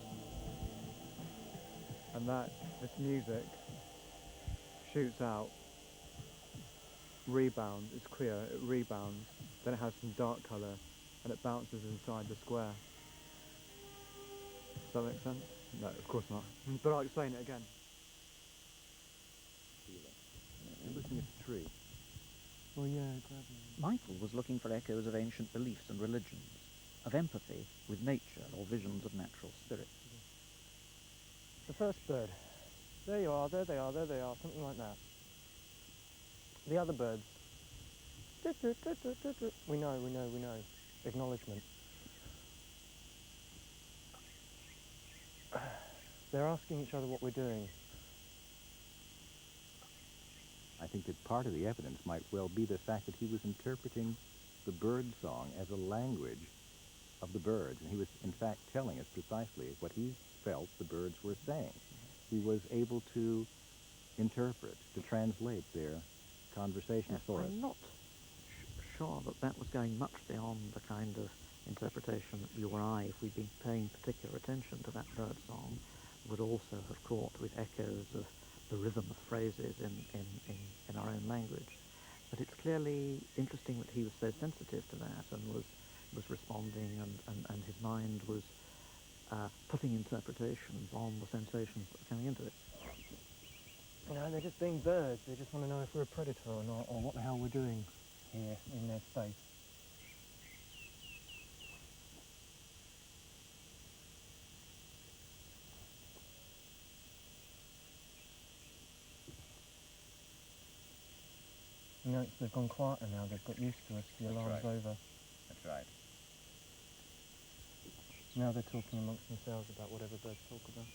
And this music shoots out, rebounds, it's clear, it rebounds, then it has some dark colour, and it bounces inside the square. Does that make sense? No, of course not. But I'll explain it again. You're looking at the tree. Oh yeah, gravity. Michael was looking for echoes of ancient beliefs and religions, of empathy with nature or visions of natural spirits. The first bird. There you are, there they are, there they are, something like that. The other birds. We know. Acknowledgement. They're asking each other what we're doing. I think that part of the evidence might well be the fact that he was interpreting the bird song as a language of the birds, and he was in fact telling us precisely what he felt the birds were saying. He was able to interpret, to translate their conversations for us. I'm not sure that that was going much beyond the kind of interpretation that you or I, if we'd been paying particular attention to that bird song, would also have caught with echoes of the rhythm of phrases in our own language. But it's clearly interesting that he was so sensitive to that and was responding, and his mind was putting interpretations on the sensations that were coming into it. You know, they're just being birds. They just want to know if we're a predator or not, or what the hell we're doing here in their space. You know, they've gone quieter now. They've got used to us. The alarm's over. That's right. Now they're talking amongst themselves about whatever birds talk about.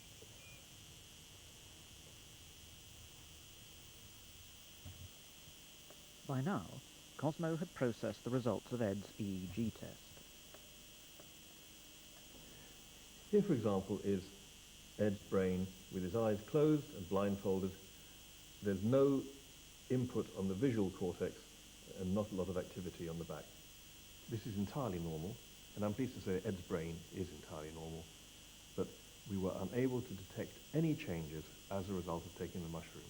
By now, Cosmo had processed the results of Ed's EEG test. Here, for example, is Ed's brain with his eyes closed and blindfolded. There's no input on the visual cortex and not a lot of activity on the back. This is entirely normal, and I'm pleased to say Ed's brain is entirely normal, but we were unable to detect any changes as a result of taking the mushroom.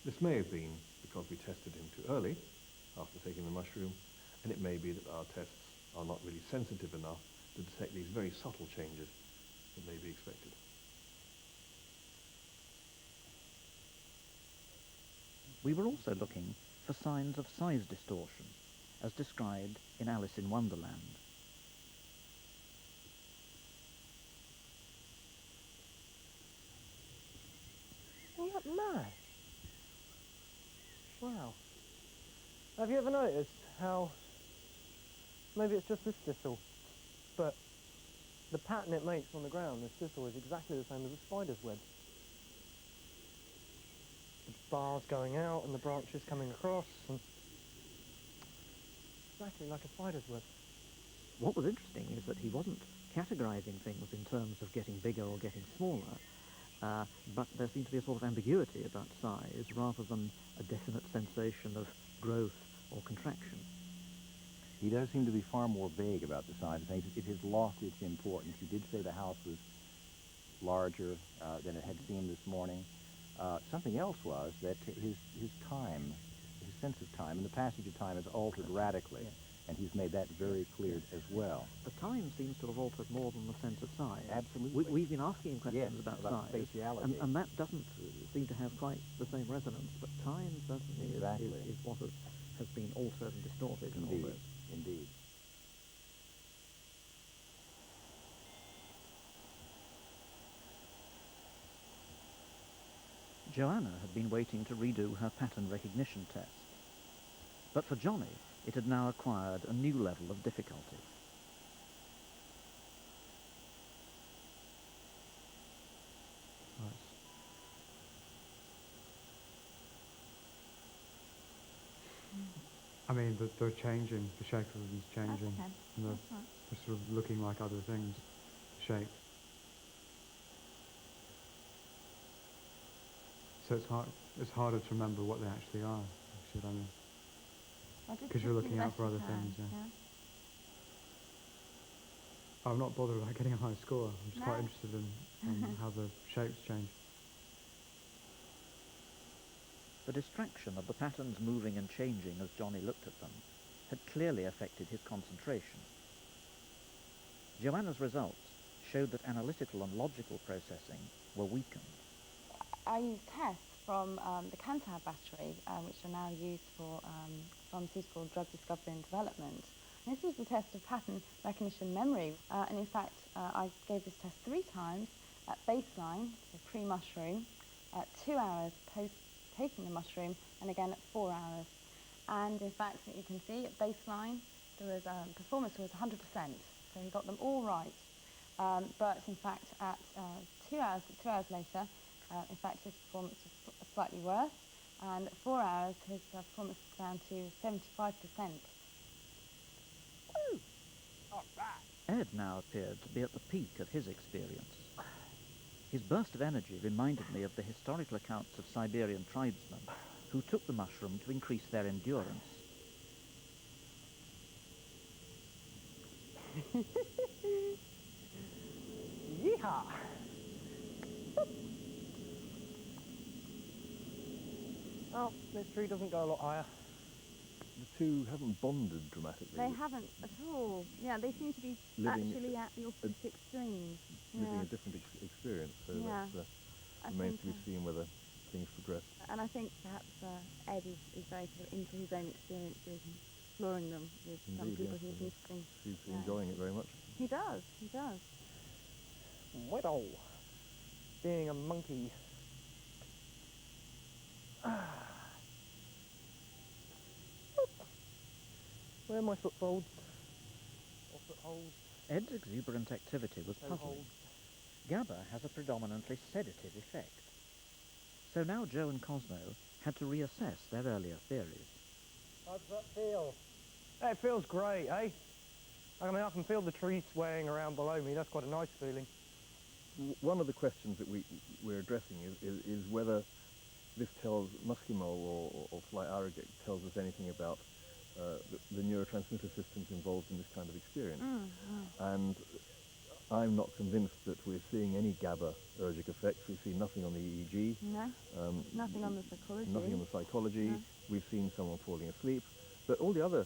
This may have been because we tested him too early after taking the mushroom, and it may be that our tests are not really sensitive enough to detect these very subtle changes that may be expected. We were also looking for signs of size distortion, as described in Alice in Wonderland. Isn't that mad? Wow. Have you ever noticed how, maybe it's just this thistle, but the pattern it makes on the ground, this thistle, is exactly the same as a spider's web. The bars going out and the branches coming across, and exactly like a spider's web. What was interesting is that he wasn't categorizing things in terms of getting bigger or getting smaller, but there seemed to be a sort of ambiguity about size rather than a definite sensation of growth or contraction. He does seem to be far more vague about the size of things. It has lost its importance. He did say the house was larger than it had seemed this morning. Something else was that his time, his sense of time, and the passage of time has altered radically, and he's made that very clear as well. The time seems to have altered more than the sense of size. Absolutely. We've been asking him questions about size, spatiality. and that doesn't seem to have quite the same resonance, but time certainly is what has been altered and distorted in all this. Indeed. Joanna had been waiting to redo her pattern recognition test. But for Johnny, it had now acquired a new level of difficulty. I mean, they're changing, the shape of them is changing, and they're sort of looking like other things, shapes. So it's harder to remember what they actually are, you see what I mean? Because you're looking out for other things, yeah. I'm not bothered about getting a high score, I'm just quite interested in how the shapes change. The distraction of the patterns moving and changing as Johnny looked at them had clearly affected his concentration. Joanna's results showed that analytical and logical processing were weakened. I used tests from the Cantab battery, which are now used for pharmaceutical drug discovery and development. And this was the test of pattern recognition memory. And in fact, I gave this test 3 times at baseline, so pre-mushroom, at 2 hours post taking the mushroom, and again at 4 hours. And in fact, you can see at baseline, there was performance was 100%, so he got them all right. But in fact, at 2 hours later, in fact, his performance was slightly worse, and at 4 hours, his performance was down to 75%. Woo! All right. Ed now appeared to be at the peak of his experience. His burst of energy reminded me of the historical accounts of Siberian tribesmen who took the mushroom to increase their endurance. Yeehaw! Oh, this tree doesn't go a lot higher. The two haven't bonded dramatically. They haven't at all. Yeah, they seem to be actually at the opposite extremes. Living a different experience, so that remains to be seen whether things progress. And I think perhaps Ed is very sort of into his own experiences and exploring them with some people he's meeting. He's enjoying it very much. He does, he does. Well, being a monkey. Where are my footfolds? Or footholds? Ed's exuberant activity was puzzling. GABA has a predominantly sedative effect. So now Joe and Cosmo had to reassess their earlier theories. How does that feel? It feels great, eh? I mean, I can feel the trees swaying around below me. That's quite a nice feeling. One of the questions that we're addressing is whether this tells Muskimol or fly arrogate tells us anything about the neurotransmitter systems involved in this kind of experience. And I'm not convinced that we're seeing any GABAergic effects. We see nothing on the EEG. No, nothing on the psychology. Nothing on the psychology. No. We've seen someone falling asleep. But all the other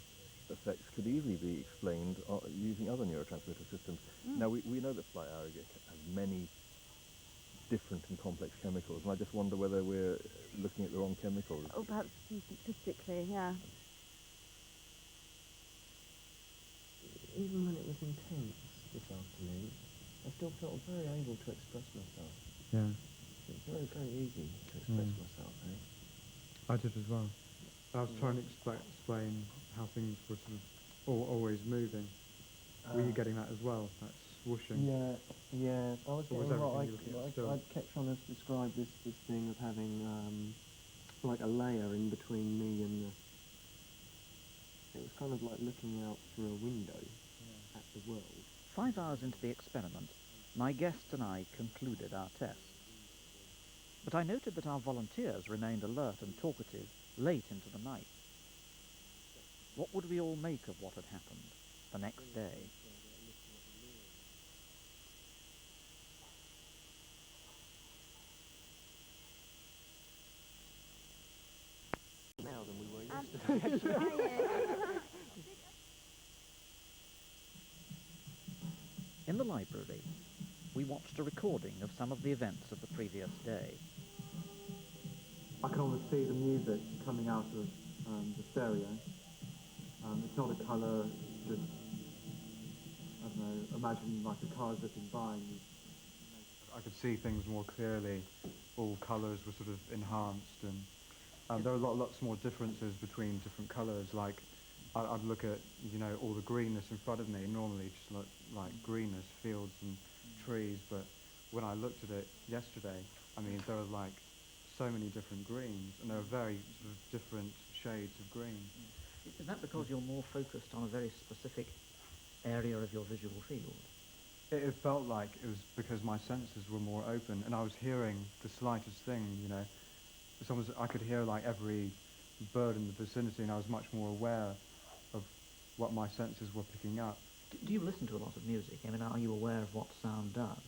effects could easily be explained using other neurotransmitter systems. Now, we know that fly arrogate has many different and complex chemicals, and I just wonder whether we're looking at the wrong chemicals. Or perhaps simplistically, yeah. Even when it was intense this afternoon, I still felt very able to express myself. Yeah. It's very, very easy to express myself, eh? I did as well. I was trying to explain how things were sort of always moving. Were you getting that as well, that swooshing? Yeah. I was getting what still? I kept trying to describe this thing of having like a layer in between me and the... It was kind of like looking out through a window at the world. 5 hours into the experiment, my guests and I concluded our tests. But I noted that our volunteers remained alert and talkative late into the night. What would we all make of what had happened the next day? Now than we were yesterday. In the library, we watched a recording of some of the events of the previous day. I can almost see the music coming out of the stereo. It's not a colour, it's just, I don't know, imagine like a car zipping by and you... I could see things more clearly. All colours were sort of enhanced, and there were lots more differences between different colours. Like, I'd look at, you know, all the greenness in front of me. Normally just look like greenness, fields and trees, but when I looked at it yesterday, I mean, there were like so many different greens, and there were very sort of different shades of green. Is that because you're more focused on a very specific area of your visual field? It felt like it was because my senses were more open, and I was hearing the slightest thing, you know. I could hear like every bird in the vicinity, and I was much more aware of what my senses were picking up. Do you listen to a lot of music? I mean, are you aware of what sound does?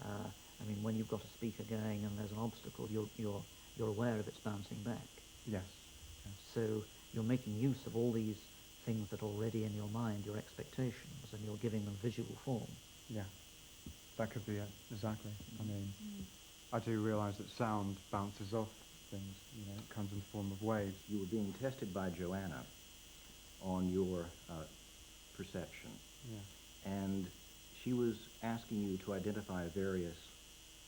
I mean, when you've got a speaker going and there's an obstacle, you're aware of its bouncing back. Yes. So you're making use of all these things that are already in your mind, your expectations, and you're giving them visual form. Yeah, that could be it, exactly. I mean, I do realise that sound bounces off things, you know, it comes in the form of waves. You were being tested by Joanna on your perception. Yeah. And she was asking you to identify various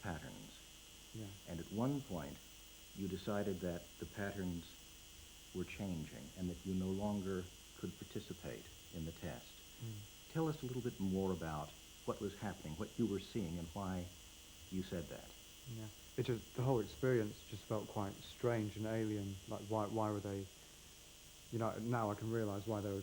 patterns. Yeah. And at one point, you decided that the patterns were changing and that you no longer could participate in the test. Tell us a little bit more about what was happening, what you were seeing, and why you said that. Yeah. The whole experience just felt quite strange and alien. Like, why were they, you know, now I can realise why they were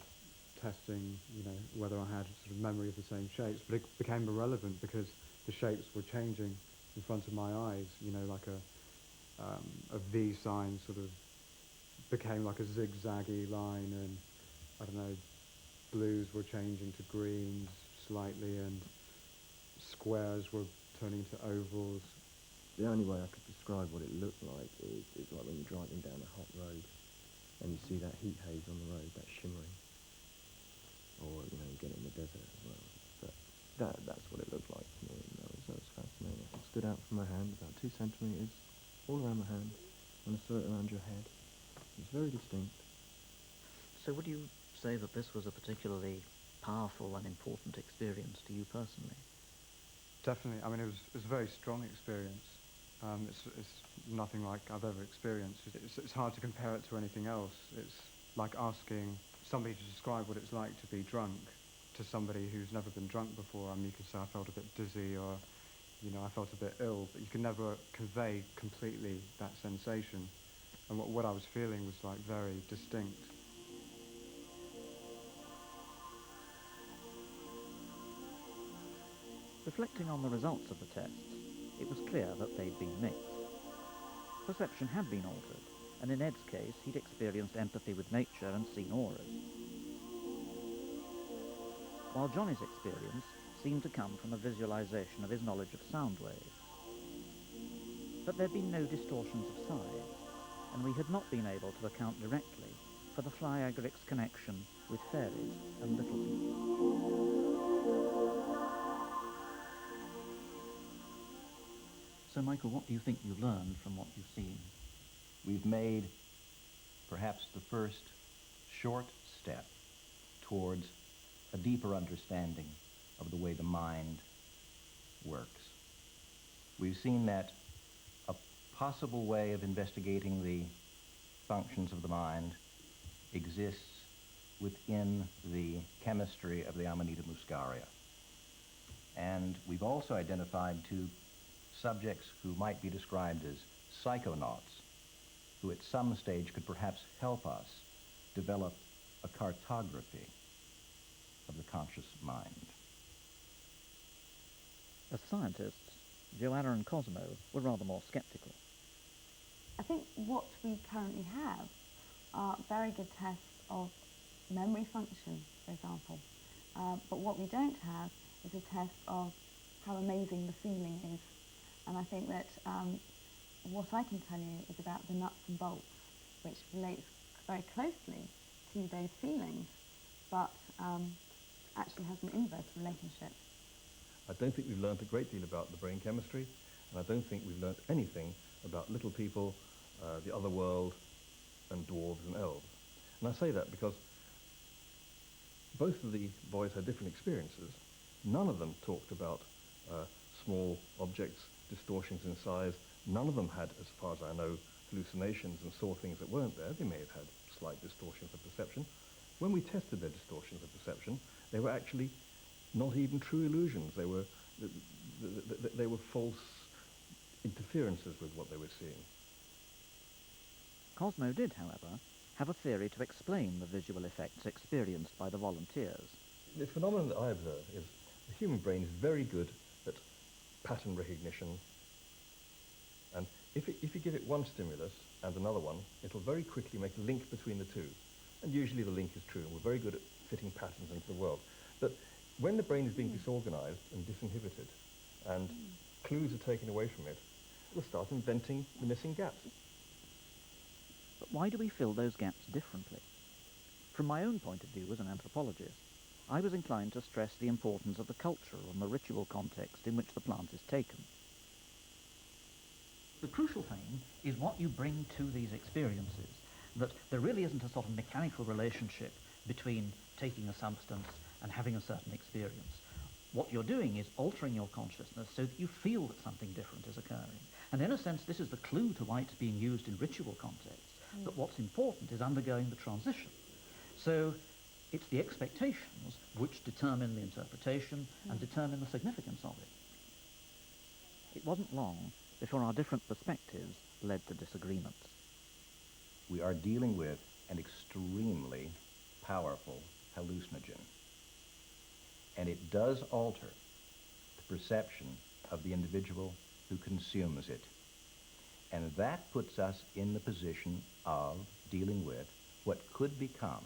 testing, you know, whether I had sort of memory of the same shapes, but it became irrelevant because the shapes were changing in front of my eyes, you know, like a V sign sort of became like a zigzaggy line, and I don't know, blues were changing to greens slightly, and squares were turning into ovals. The only way I could describe what it looked like is like when you're driving down a hot road and you see that heat haze on the road, that shimmering. Or, you know, you get it in the desert as well. But that's what it looked like to me, and that was fascinating. It stood out from my hand about 2 centimetres, all around my hand, and I saw it around your head. It was very distinct. So would you say that this was a particularly powerful and important experience to you personally? Definitely. I mean, it was a very strong experience. It's nothing like I've ever experienced. It's hard to compare it to anything else. It's like asking somebody to describe what it's like to be drunk to somebody who's never been drunk before, I mean, you could say I felt a bit dizzy or, you know, I felt a bit ill, but you can never convey completely that sensation. And what I was feeling was like very distinct. Reflecting on the results of the tests, it was clear that they'd been mixed. Perception had been altered, and in Ed's case, he'd experienced empathy with nature and seen auras. While Johnny's experience seemed to come from a visualization of his knowledge of sound waves. But there'd been no distortions of size, and we had not been able to account directly for the fly agaric's connection with fairies and little people. So, Michael, what do you think you learned from what you've seen? We've made perhaps the first short step towards a deeper understanding of the way the mind works. We've seen that a possible way of investigating the functions of the mind exists within the chemistry of the Amanita muscaria. And we've also identified two subjects who might be described as psychonauts, who at some stage could perhaps help us develop a cartography of the conscious mind. As scientists, Joanna and Cosmo were rather more sceptical. I think what we currently have are very good tests of memory function, for example. But what we don't have is a test of how amazing the feeling is. And I think that what I can tell you is about the nuts and bolts, which relates very closely to those feelings, but actually has an inverse relationship. I don't think we've learned a great deal about the brain chemistry, and I don't think we've learned anything about little people, the other world, and dwarves and elves. And I say that because both of the boys had different experiences. None of them talked about small objects, distortions in size. None of them had, as far as I know, hallucinations and saw things that weren't there. They may have had slight distortions of perception. When we tested their distortions of perception, they were actually not even true illusions. They were false interferences with what they were seeing. Cosmo did, however, have a theory to explain the visual effects experienced by the volunteers. The phenomenon that I observe is the human brain is very good at pattern recognition, and if you give it one stimulus and another one, it'll very quickly make a link between the two. And usually the link is true, and we're very good at fitting patterns into the world. But when the brain is being disorganized and disinhibited, and clues are taken away from it, it'll start inventing the missing gaps. But why do we fill those gaps differently? From my own point of view as an anthropologist, I was inclined to stress the importance of the cultural and the ritual context in which the plant is taken. The crucial thing is what you bring to these experiences, that there really isn't a sort of mechanical relationship between taking a substance and having a certain experience. What you're doing is altering your consciousness so that you feel that something different is occurring. And in a sense, this is the clue to why it's being used in ritual contexts, that what's important is undergoing the transition. So it's the expectations which determine the interpretation and determine the significance of it. It wasn't long before our different perspectives led to disagreements. We are dealing with an extremely powerful hallucinogen, and it does alter the perception of the individual who consumes it. And that puts us in the position of dealing with what could become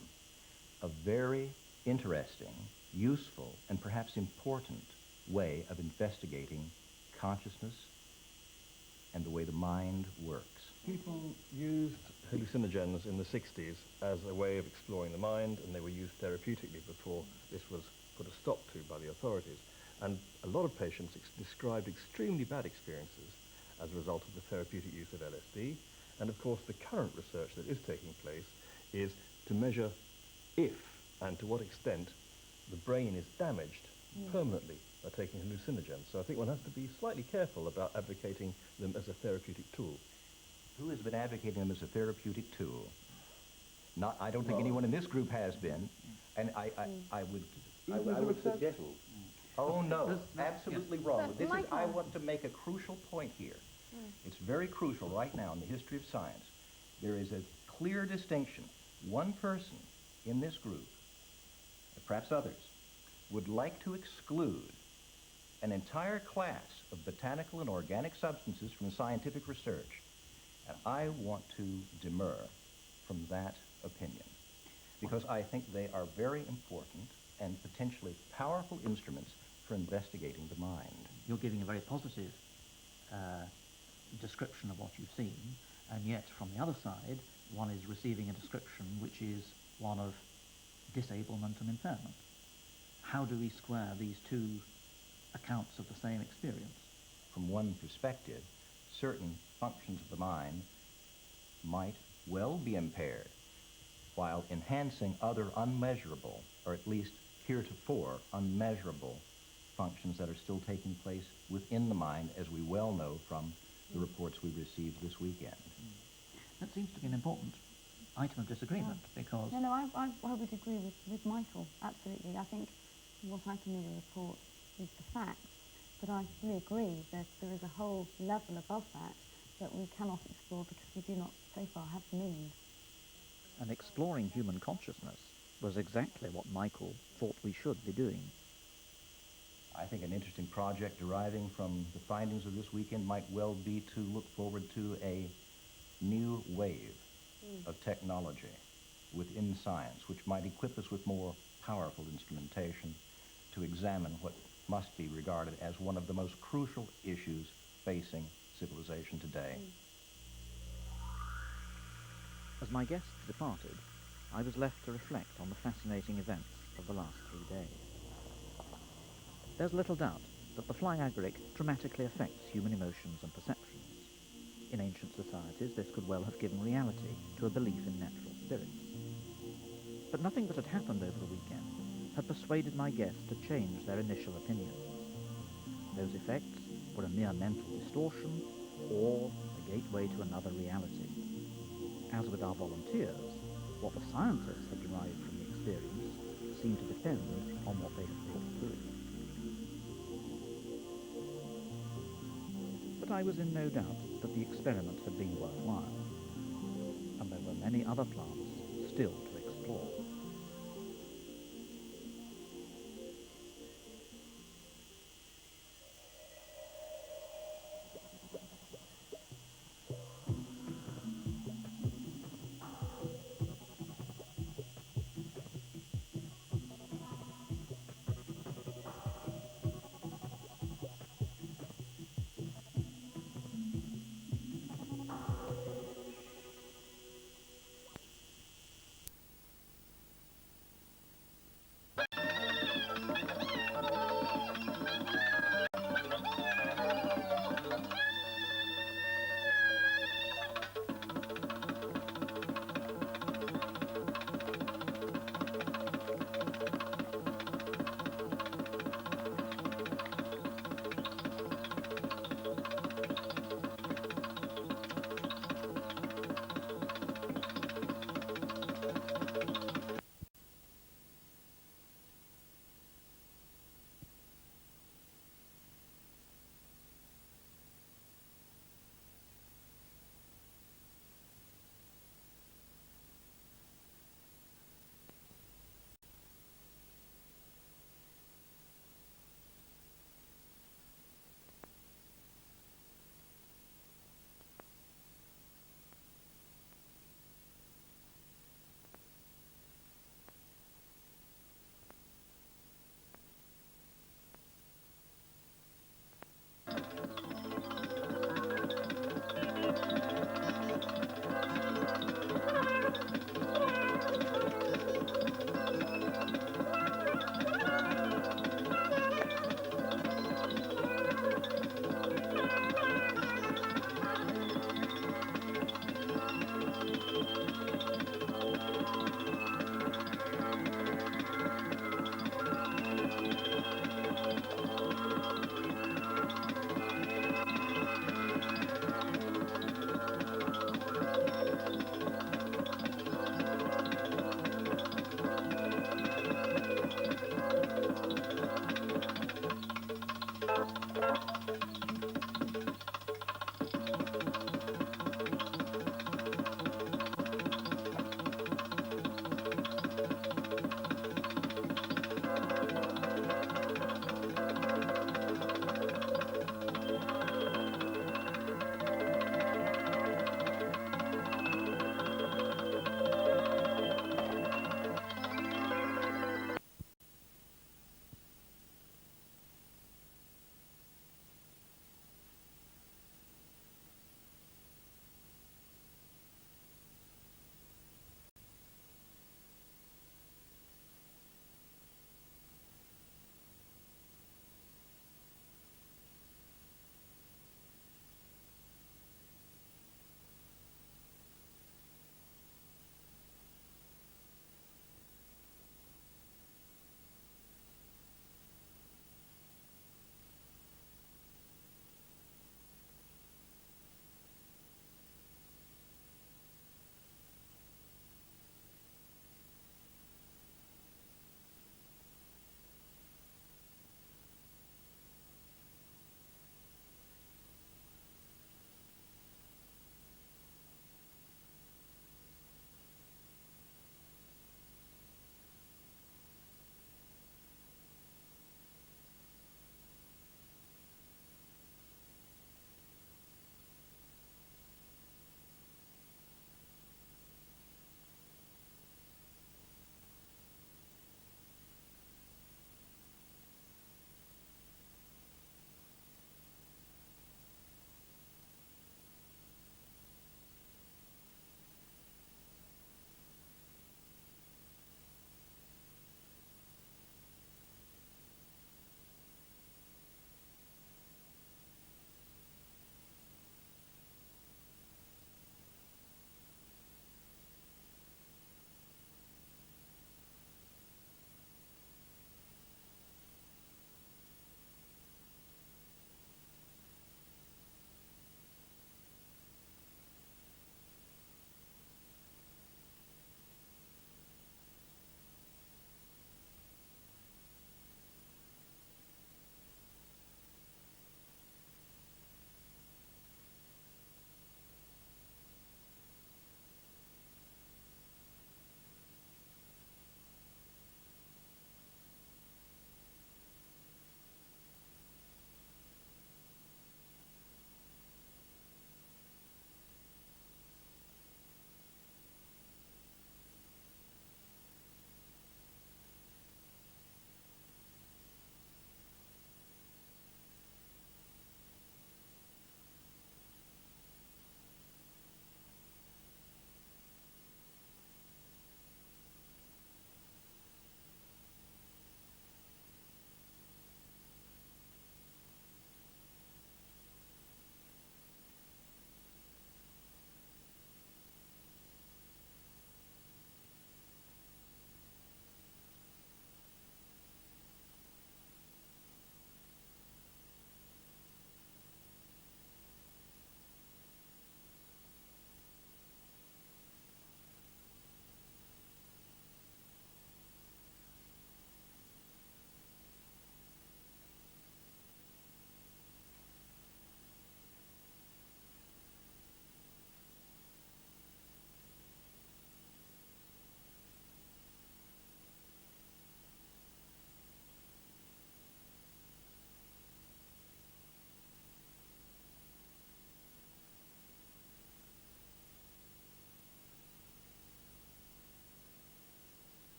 a very interesting, useful, and perhaps important way of investigating consciousness and the way the mind works. People used hallucinogens in the 60s as a way of exploring the mind, and they were used therapeutically before this was put a stop to by the authorities. And a lot of patients described extremely bad experiences as a result of the therapeutic use of LSD. And of course, the current research that is taking place is to measure if and to what extent the brain is damaged permanently by taking hallucinogens. So I think one has to be slightly careful about advocating them as a therapeutic tool. Who has been advocating them as a therapeutic tool? I don't think anyone in this group has been, and I would refusing I to would accept? suggest. Oh no, absolutely wrong. But This is, I Michael- want to make a crucial point here. It's very crucial right now in the history of science. There is a clear distinction. One person in this group, perhaps others, would like to exclude an entire class of botanical and organic substances from scientific research. And I want to demur from that opinion because I think they are very important and potentially powerful instruments for investigating the mind. You're giving a very positive description of what you've seen, and yet from the other side, one is receiving a description which is one of disablement and impairment. How do we square these two accounts of the same experience? From one perspective, certain functions of the mind might well be impaired while enhancing other unmeasurable, or at least heretofore unmeasurable, functions that are still taking place within the mind, as we well know from the reports we received this weekend. That seems to be an important item of disagreement, because... No, I would agree with Michael, absolutely. I think what I can really report is the facts, but I fully agree that there is a whole level above that we cannot explore because we do not so far have the means. And exploring human consciousness was exactly what Michael thought we should be doing. I think an interesting project deriving from the findings of this weekend might well be to look forward to a new wave of technology within science, which might equip us with more powerful instrumentation to examine what must be regarded as one of the most crucial issues facing civilization today. As my guests departed, I was left to reflect on the fascinating events of the last 3 days. There's little doubt that the flying agaric dramatically affects human emotions and perceptions. In ancient societies, this could well have given reality to a belief in natural spirits. But nothing that had happened over the weekend had persuaded my guests to change their initial opinions. Those effects were a mere mental distortion or a gateway to another reality. As with our volunteers, what the scientists had derived from the experience seemed to depend on what they had brought to it. But I was in no doubt that the experiment had been worthwhile, and there were many other plants still to explore.